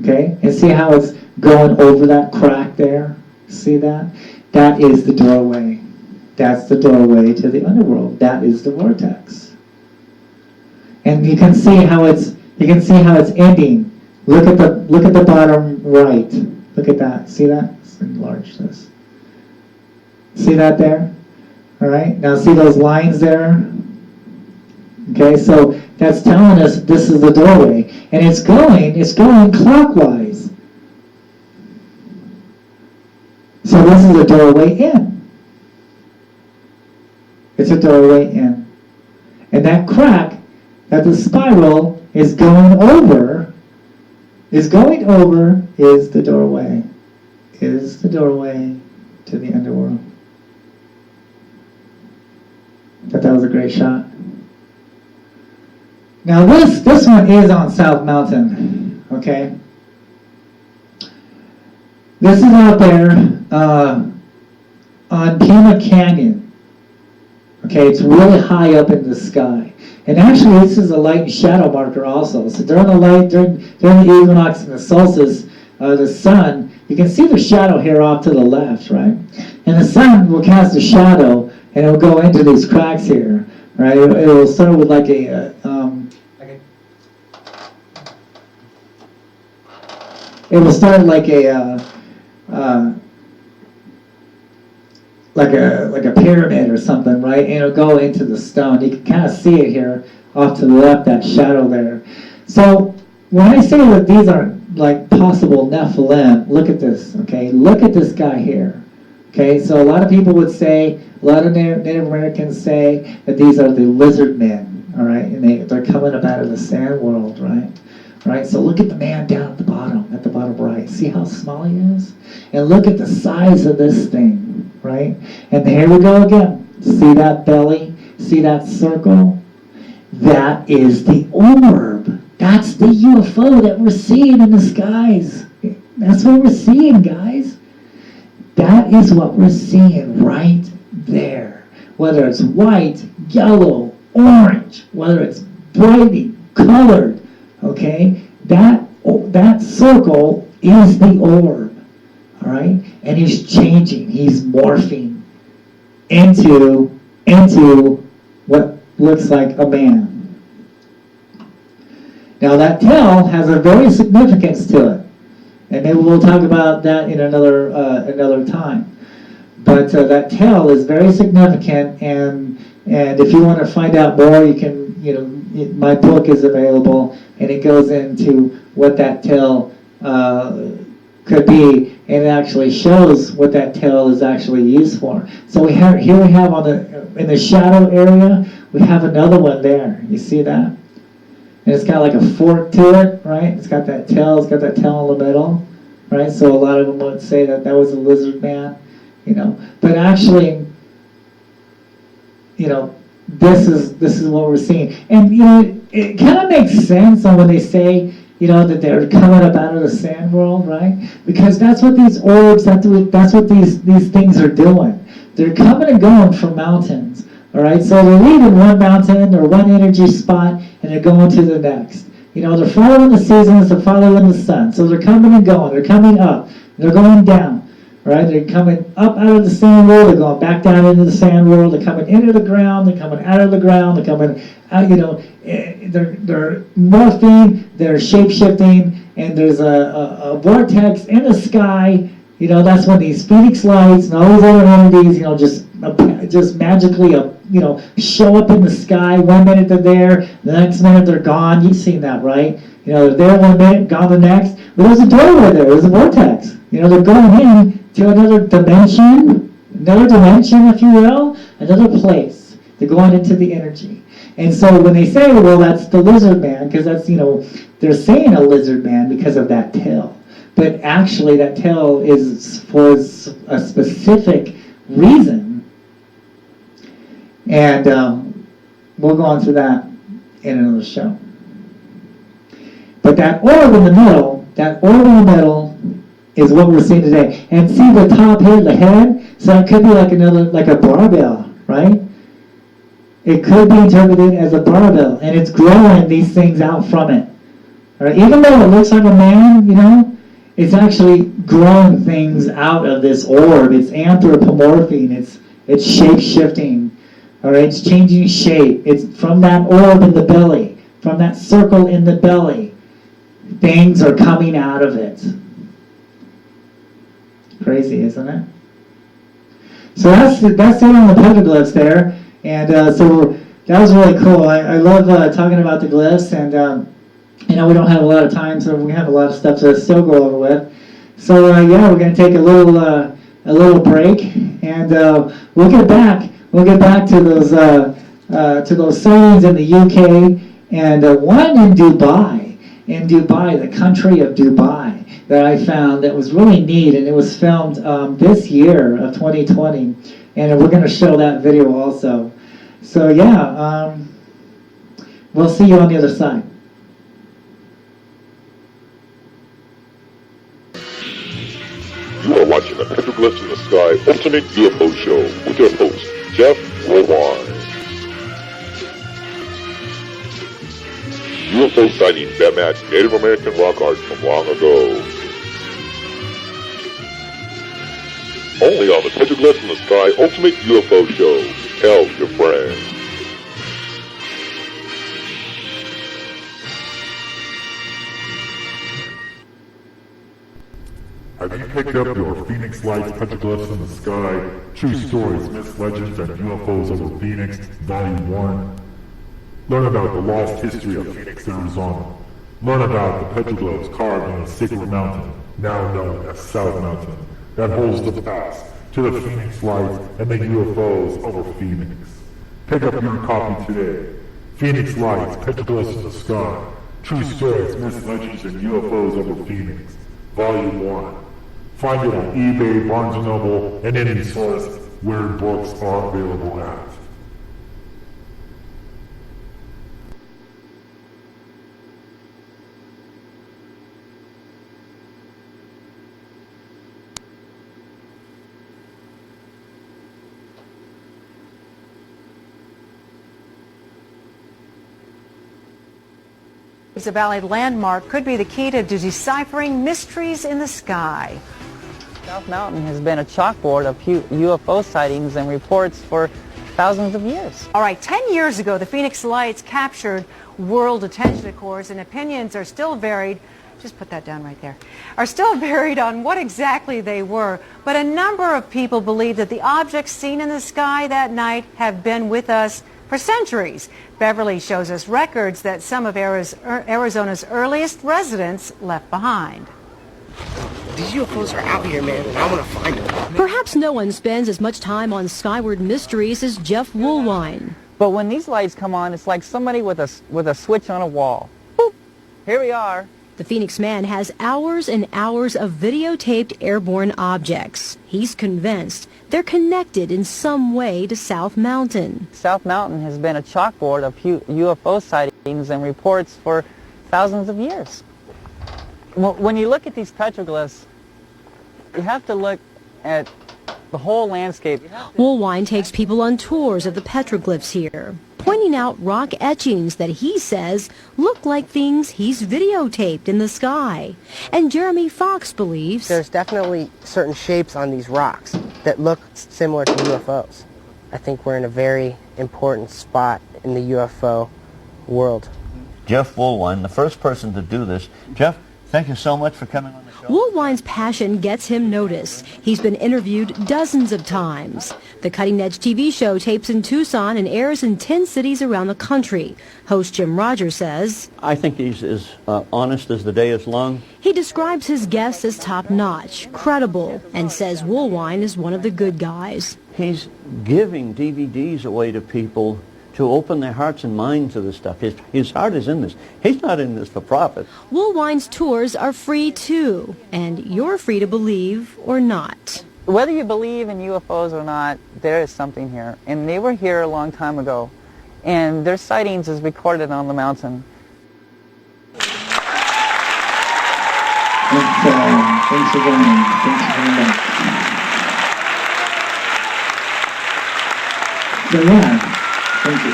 Speaker 3: Okay, and see how it's going over that crack there? See that? That is the doorway. That's the doorway to the underworld. That is the vortex. And you can see how it's ending. Look at the bottom right. Look at that. See that? Let's enlarge this. See that there? All right. Now see those lines there? Okay, so that's telling us this is the doorway, and it's going clockwise. So this is a doorway in. It's a doorway in. And that crack that the spiral is going over is the doorway. Is the doorway to the underworld. Thought that was a great shot. Now this one is on South Mountain, okay? This is out there on Pima Canyon. Okay, it's really high up in the sky. And actually this is a light and shadow marker also. So during the equinox and the solstice, the sun, you can see the shadow here off to the left, right? And the sun will cast a shadow and it will go into these cracks here, right? It will start with like a it will start like a pyramid or something, right? And it'll go into the stone. You can kind of see it here off to the left, that shadow there. So when I say that these are like possible Nephilim, look at this, okay? Look at this guy here, okay? So a lot of people would say, a lot of Native Americans say that these are the lizard men, all right? And they're coming up out of the sand world, right? Right, so look at the man down at the bottom right. See how small he is? And look at the size of this thing, right? And here we go again. See that belly? See that circle? That is the orb. That's the UFO that we're seeing in the skies. That's what we're seeing, guys. That is what we're seeing right there. Whether it's white, yellow, orange, whether it's brightly colored, okay, that circle is the orb, all right, and he's changing, he's morphing into what looks like a man. Now that tail has a very significance to it, and maybe we'll talk about that in another time. But that tail is very significant, and if you want to find out more, you can, my book is available. And it goes into what that tail could be, and it actually shows what that tail is actually used for. So here we have in the shadow area, we have another one there. You see that? And it's got like a fork to it, right? It's got that tail in the middle, right? So a lot of them would say that was a lizard man, But actually, this is what we're seeing. And it kind of makes sense when they say, that they're coming up out of the sand world, right? Because that's what these orbs, that's what these things are doing. They're coming and going from mountains, all right? So they're leaving one mountain or one energy spot, and they're going to the next. They're following the seasons, they're following the sun. So they're coming and going, they're coming up, they're going down. Right? They're coming up out of the sand world, they're going back down into the sand world, they're coming into the ground, they're coming out of the ground, they're coming out, they're morphing, they're shape-shifting, and there's a vortex in the sky. That's when these phoenix lights and all these other entities, just magically, show up in the sky. 1 minute they're there, the next minute they're gone. You've seen that, right? They're there 1 minute, gone the next. Well, there's a doorway there, there's a vortex. They're going in to another dimension, if you will, another place. They're going into the energy. And so when they say, well, that's the lizard man, because that's, they're saying a lizard man because of that tail. But actually that tail is for a specific reason. And we'll go on to that in another show. But that orb in the middle, is what we're seeing today. And see the top here, the head? So it could be like a barbell, right? It could be interpreted as a barbell, and it's growing these things out from it. All right? Even though it looks like a man, it's actually growing things out of this orb. It's anthropomorphing. It's shape-shifting. All right? It's changing shape. It's from that orb in the belly, from that circle in the belly. Things are coming out of it. Crazy, isn't it? So that's it on the petroglyphs there. And so that was really cool. I love talking about the glyphs, and we don't have a lot of time, so we have a lot of stuff to still go over with. So we're going to take a little break, and we'll get back. We'll get back to those sightings in the UK, and one in Dubai, the country of Dubai, that I found that was really neat, and it was filmed this year of 2020, and we're going to show that video also. So we'll see you on the other side.
Speaker 4: You are watching the Petroglyphs in the Sky Ultimate UFO Show with your host, Jeff Woolwine. UFO sightings that match Native American rock art from long ago. Only on the Petroglyphs in the Sky Ultimate UFO Show. Tell your friends.
Speaker 5: Have you picked up your Phoenix Lights Petroglyphs in the Sky, True Stories, Myths, Legends, and UFOs over Phoenix, Volume 1? Learn about the lost history of Phoenix, Arizona. Learn about the petroglyphs carved on a sacred mountain, now known as South Mountain, that holds the pass to the Phoenix Lights and the UFOs over Phoenix. Pick up your copy today. Phoenix Lights, Petroglyphs in the Sky, True Stories, Myths, Legends, and UFOs over Phoenix, Volume 1. Find it on eBay, Barnes & Noble, and any source where books are available at.
Speaker 6: The Valley landmark could be the key to deciphering mysteries in the sky.
Speaker 7: South Mountain has been a chalkboard of UFO sightings and reports for thousands of years.
Speaker 6: All right, 10 years ago, the Phoenix Lights captured world attention, of course, and opinions are still varied. Just put that down right there. Are still varied on what exactly they were. But a number of people believe that the objects seen in the sky that night have been with us for centuries. Beverly shows us records that some of Arizona's earliest residents left behind.
Speaker 8: These UFOs are out here, man, and I want to find them.
Speaker 9: Perhaps no one spends as much time on skyward mysteries as Jeff Woolwine.
Speaker 7: But when these lights come on, it's like somebody with a switch on a wall. Boop! Here we are.
Speaker 9: The Phoenix man has hours and hours of videotaped airborne objects. He's convinced they're connected in some way to South Mountain.
Speaker 7: South Mountain has been a chalkboard of UFO sightings and reports for thousands of years. When you look at these petroglyphs, you have to look at the whole landscape.
Speaker 9: Woolwine takes people on tours of the petroglyphs here, pointing out rock etchings that he says look like things he's videotaped in the sky. And Jeremy Fox believes
Speaker 8: there's definitely certain shapes on these rocks that look similar to UFOs. I think we're in a very important spot in the UFO world.
Speaker 10: Jeff Woolwine, the first person to do this. Jeff, thank you so much for coming on the show.
Speaker 9: Woolwine's passion gets him notice. He's been interviewed dozens of times. The Cutting Edge TV show tapes in Tucson and airs in 10 cities around the country. Host Jim Rogers says,
Speaker 10: I think he's as honest as the day is long.
Speaker 9: He describes his guests as top-notch, credible, and says Woolwine is one of the good guys.
Speaker 10: He's giving DVDs away to people to open their hearts and minds to this stuff. His heart is in this. He's not in this for profit.
Speaker 9: Woolwine's tours are free too, and you're free to believe or not.
Speaker 7: Whether you believe in UFOs or not, there is something here. And they were here a long time ago. And their sightings is recorded on the mountain.
Speaker 3: Thanks for joining. Thanks for coming back. So Thank you.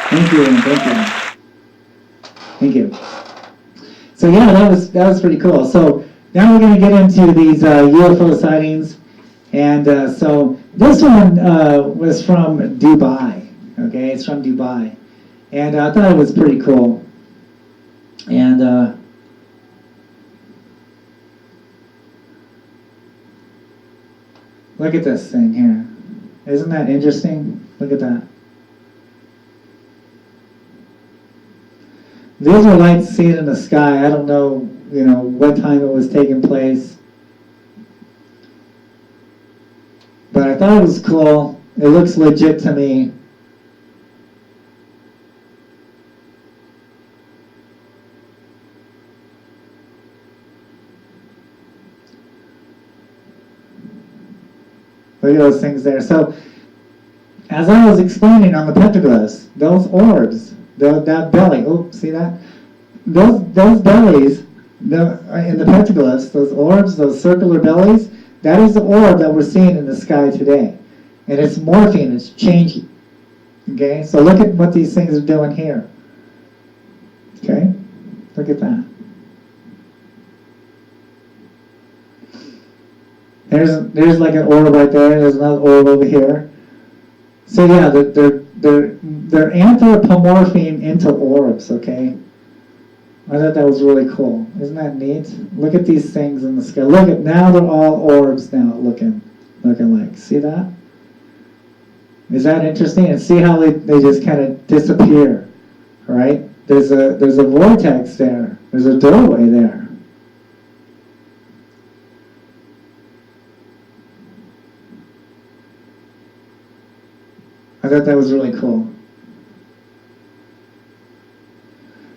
Speaker 3: Thank you. Thank you. Thank you. So yeah, that was pretty cool. So now we're going to get into these UFO sightings, and so this one was from Dubai. Okay, it's from Dubai, and I thought it was pretty cool. And look at this thing here. Isn't that interesting? Look at that. These are lights seen in the sky. I don't know, what time it was taking place. But I thought it was cool. It looks legit to me. Look at those things there. So, as I was explaining on the petroglyphs, those orbs, that belly, see that? Those bellies in the petroglyphs, those orbs, those circular bellies, that is the orb that we're seeing in the sky today. And it's morphing, it's changing. Okay, so look at what these things are doing here. Okay, look at that. There's like an orb right there, and there's another orb over here. So yeah, they're anthropomorphing into orbs, okay? I thought that was really cool. Isn't that neat? Look at these things in the sky. Look at, now they're all orbs now looking like. See that? Is that interesting? And see how they just kind of disappear, right? There's a vortex there. There's a doorway there. I thought that was really cool.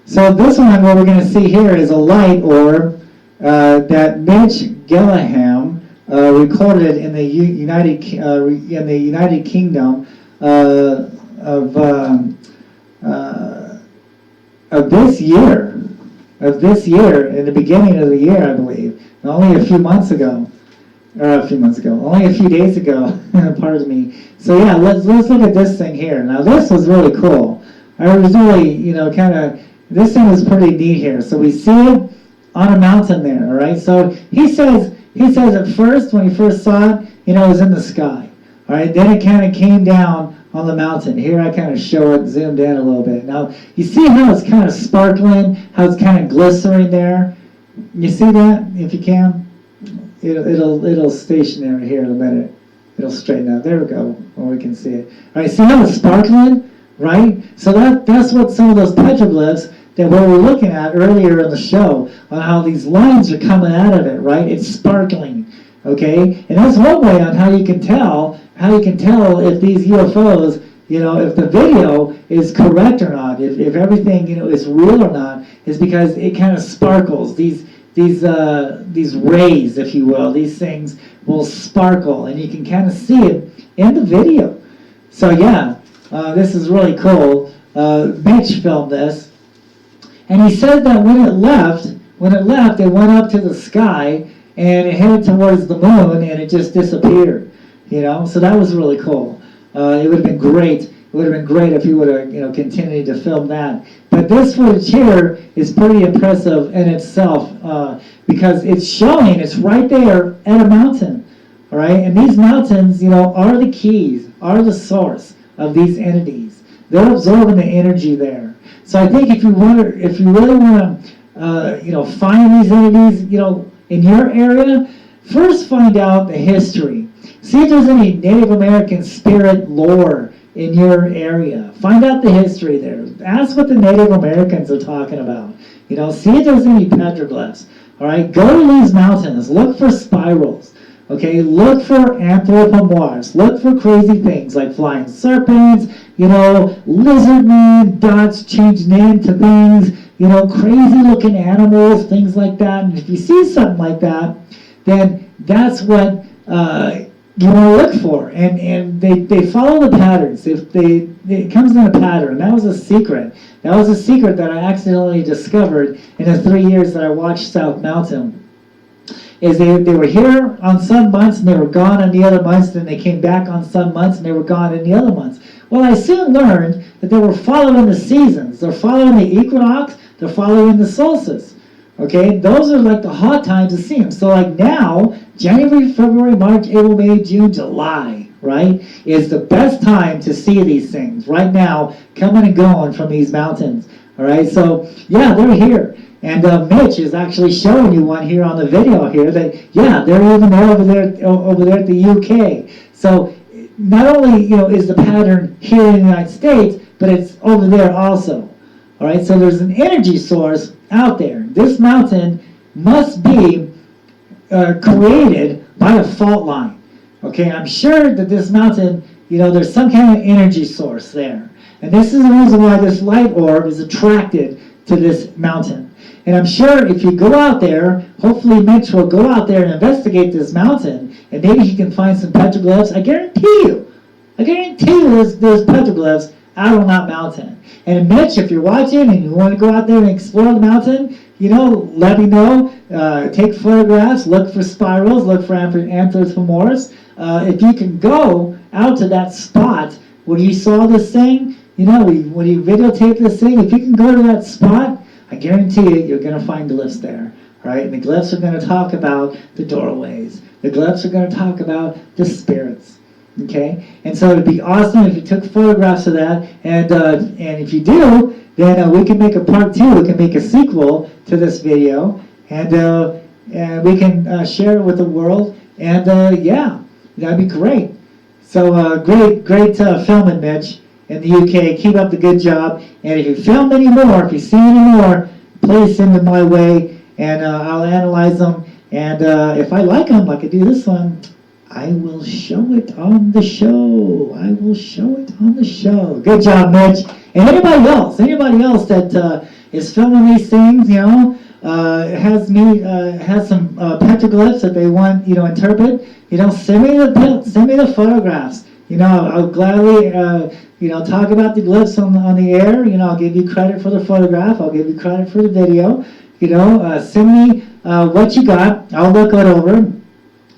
Speaker 3: So this one, what we're going to see here is a light orb that Mitch Gillingham recorded in the United Kingdom of this year, in the beginning of the year, I believe, only a few days ago. Pardon me. So yeah, let's look at this thing here. Now this was really cool. I was really, this thing was pretty neat here. So we see it on a mountain there, all right? So he says at first, when he first saw it, it was in the sky, all right? Then it kind of came down on the mountain. Here I kind of show it, zoomed in a little bit. Now, you see how it's kind of sparkling, how it's kind of glistering there? You see that, if you can? It'll stationary here in a minute. It'll straighten out. There we go, where we can see it. All right, see how it's sparkling, right? So that's what some of those petroglyphs that we were looking at earlier in the show, on how these lines are coming out of it, right? It's sparkling, okay? And that's one way on how you can tell if these UFOs, if the video is correct or not, if everything, is real or not, is because it kind of sparkles. These rays, if you will, these things will sparkle, and you can kind of see it in the video. So yeah, this is really cool. Mitch filmed this, and he said that when it left, it went up to the sky, and it headed towards the moon, and it just disappeared. So that was really cool. It would have been great. It would have been great if he would have, continued to film that. But this footage here is pretty impressive in itself because it's showing, it's right there at a mountain, all right? And these mountains, are the keys, are the source of these entities. They're absorbing the energy there. So I think if you really want to, find these entities, in your area, first find out the history. See if there's any Native American spirit lore in your area. Find out the history there. Ask what the Native Americans are talking about. See if there's any petroglyphs. All right, go to these mountains. Look for spirals. Okay, look for anthropomorphs. Look for crazy things like flying serpents, lizard men, dots changing into things, crazy looking animals, things like that. And if you see something like that, then that's what you want to look for, and they follow the patterns. It comes in a pattern. That was a secret. That was a secret that I accidentally discovered in the 3 years that I watched South Mountain. Is they were here on some months and they were gone on the other months, then they came back on some months and they were gone in the other months. Well, I soon learned that they were following the seasons. They're following the equinox, they're following the solstice. Okay, those are like the hot times to see them. So like now, January, February, March, April, May, June, July, right, is the best time to see these things right now coming and going from these mountains. All right, so yeah, they're here. And Mitch is actually showing you one here on the video here that, yeah, they're even there over there at the UK. So not only, is the pattern here in the United States, but it's over there also. All right, so there's an energy source out there. This mountain must be created by a fault line. Okay, I'm sure that this mountain, there's some kind of energy source there. And this is the reason why this light orb is attracted to this mountain. And I'm sure if you go out there, hopefully Mitch will go out there and investigate this mountain, and maybe he can find some petroglyphs. I guarantee you there's petroglyphs out on that mountain. And Mitch, if you're watching and you want to go out there and explore the mountain, let me know. Take photographs, look for spirals, look for anthropomorphs. If you can go out to that spot where you saw this thing, when you videotape this thing, if you can go to that spot, I guarantee you, you're going to find glyphs there, right? And the glyphs are going to talk about the doorways. The glyphs are going to talk about the spirits, okay? And so it'd be awesome if you took photographs of that, and if you do, then we can make a part 2. We can make a sequel to this video, and we can share it with the world, and yeah, that'd be great. So great filming, Mitch. In the UK, keep up the good job. And if you film any more, if you see any more, please send them my way, and I'll analyze them. And if I like them, like I do this one, I will show it on the show. Good job, Mitch. And anybody else that is filming these things, has some petroglyphs that they want, interpret, send me the photographs. I'll gladly, talk about the glyphs on the air. I'll give you credit for the photograph. I'll give you credit for the video. Send me what you got. I'll look it over.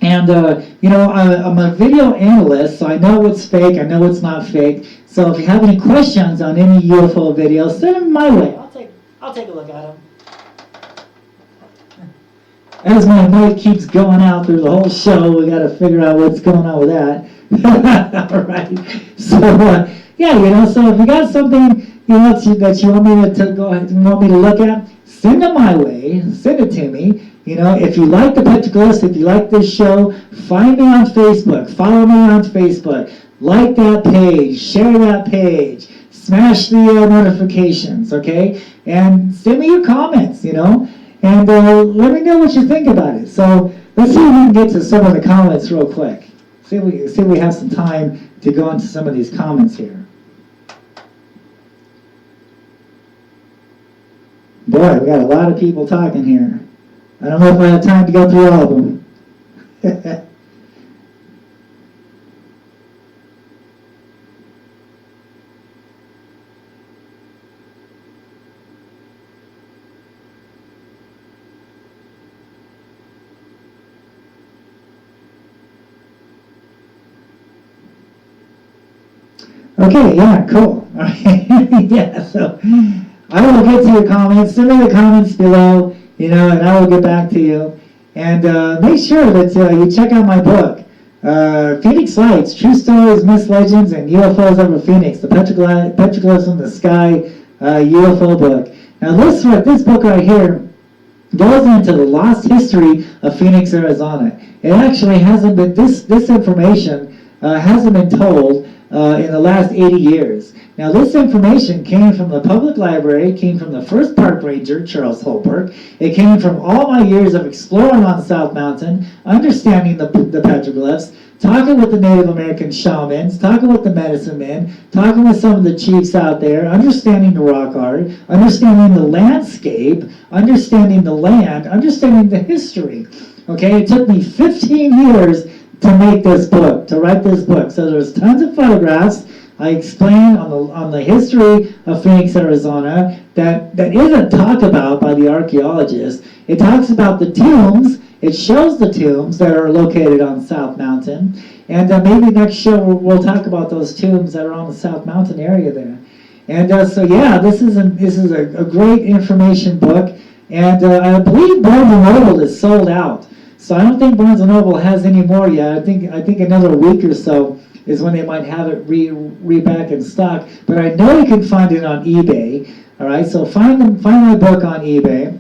Speaker 3: And, I'm a video analyst, so I know what's fake. I know what's not fake. So if you have any questions on any UFO videos, send them my way. I'll take a look at them. As my mic keeps going out through the whole show, we got to figure out what's going on with that. All right. So, so if you got something, that you want me to go ahead and want me to look at, send it my way. Send it to me. If you like the petroglyphs, if you like this show, find me on Facebook. Follow me on Facebook. Like that page. Share that page. Smash the notifications, okay? And send me your comments, and let me know what you think about it. So let's see if we can get to some of the comments real quick. See if we have some time to go into some of these comments here. Boy, we got a lot of people talking here. I don't know if I have time to go through all of them. Okay, yeah, cool. All right. Yeah, so I will get to your comments. Send me the comments below, and I will get back to you. And make sure that you check out my book, Phoenix Lights, True Stories, Myths, Legends, and UFOs over Phoenix, the Petroglyphs in the Sky UFO book. Now this book right here goes into the lost history of Phoenix, Arizona. It actually hasn't been, this information hasn't been told in the last 80 years. Now this information came from the public library, came from the first park ranger, Charles Holbrook. It came from all my years of exploring on South Mountain, understanding the petroglyphs, talking with the Native American shamans, talking with the medicine men, talking with some of the chiefs out there, understanding the rock art, understanding the landscape, understanding the land, understanding the history. Okay, it took me 15 years to make this book, to write this book. So there's tons of photographs. I explain on the history of Phoenix, Arizona that isn't talked about by the archaeologists. It talks about the tombs. It shows the tombs that are located on South Mountain. And maybe next show we'll talk about those tombs that are on the South Mountain area there. And so yeah, this is a great information book. And I believe Barnes & Noble is sold out. So I don't think Barnes & Noble has any more yet. I think another week or so is when they might have it back in stock. But I know you can find it on eBay. All right, so find my book on eBay.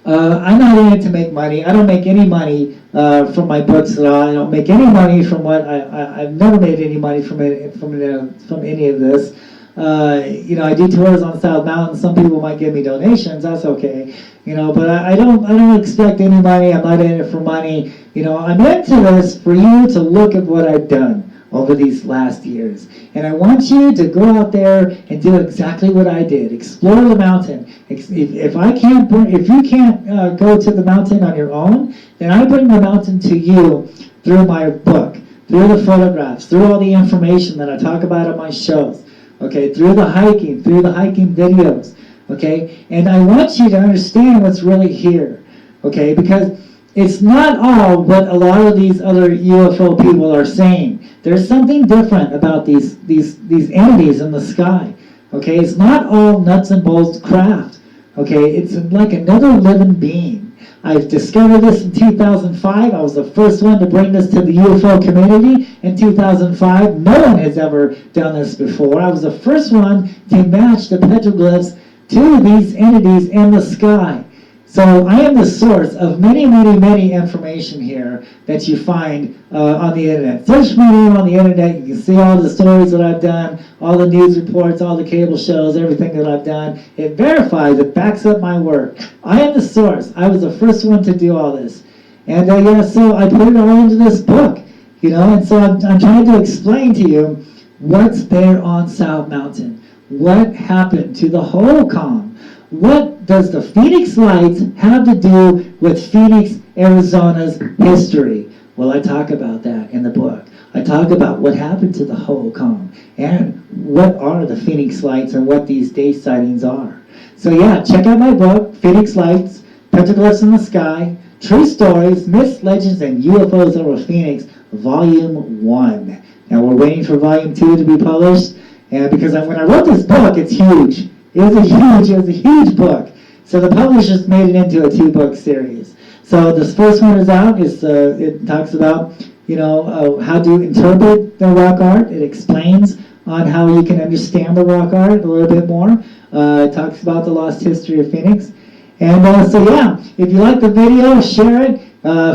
Speaker 3: I'm not in it to make money. I don't make any money from my books at all. I don't make any money from what I've never made any money from any of this. I do tours on South Mountain. Some people might give me donations. That's okay. But I don't expect any money. I'm not in it for money. I'm into this for you to look at what I've done over these last years. And I want you to go out there and do exactly what I did. Explore the mountain. If you can't go to the mountain on your own, then I bring the mountain to you through my book, through the photographs, through all the information that I talk about on my shows, okay, through the hiking videos, okay? And I want you to understand what's really here, okay? Because it's not all what a lot of these other UFO people are saying. There's something different about these entities in the sky. Okay, it's not all nuts and bolts craft. Okay, it's like another living being. I've discovered this in 2005. I was the first one to bring this to the UFO community in 2005. No one has ever done this before. I was the first one to match the petroglyphs to these entities in the sky. So I am the source of many, many, many information here that you find on the internet. Search my name on the internet. You can see all the stories that I've done, all the news reports, all the cable shows, everything that I've done. It verifies, it backs up my work. I am the source. I was the first one to do all this. And so I put it all into this book, and so I'm trying to explain to you what's there on South Mountain. What happened to the holocron? What does the Phoenix Lights have to do with Phoenix, Arizona's history? Well, I talk about that in the book. I talk about what happened to the holocron and what are the Phoenix Lights and what these day sightings are. So yeah, check out my book, Phoenix Lights, Petroglyphs in the Sky, True Stories, Myths, Legends, and UFOs over Phoenix, Volume 1. Now we're waiting for Volume 2 to be published, and because when I wrote this book, it's huge. It was a huge book. So the publishers made it into a 2-book series. So this first one is out. It talks about, how to interpret the rock art. It explains on how you can understand the rock art a little bit more. It talks about the lost history of Phoenix. And so yeah, if you like the video, share it.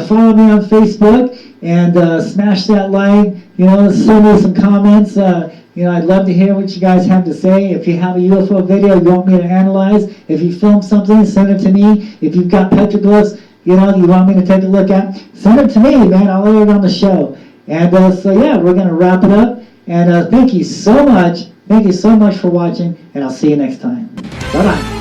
Speaker 3: Follow me on Facebook and smash that like. Send me some comments. I'd love to hear what you guys have to say. If you have a UFO video you want me to analyze, if you film something, send it to me. If you've got petroglyphs, you want me to take a look at, send it to me, man. I'll air it on the show. And so yeah, we're going to wrap it up. And thank you so much. Thank you so much for watching, and I'll see you next time. Bye-bye.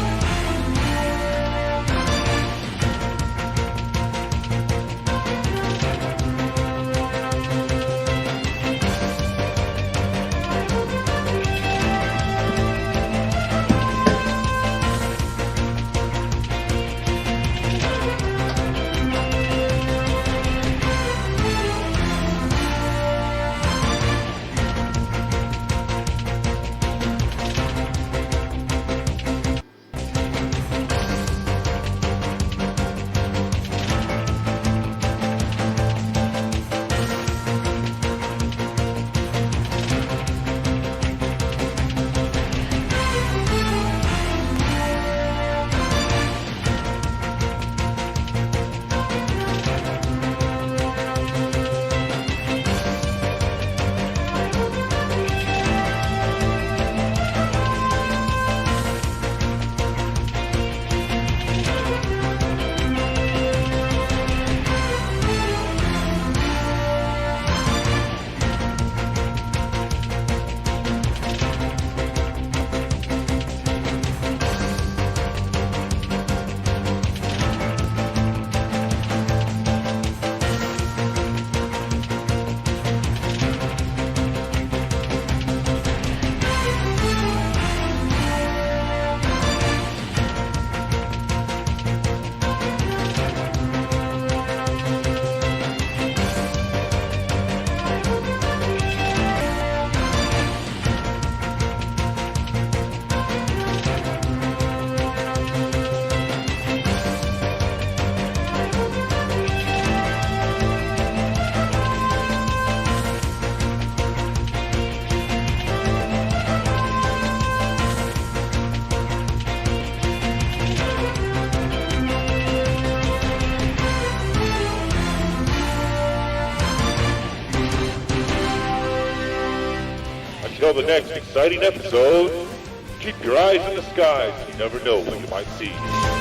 Speaker 4: until the next exciting episode, keep your eyes in the skies. You never know what you might see.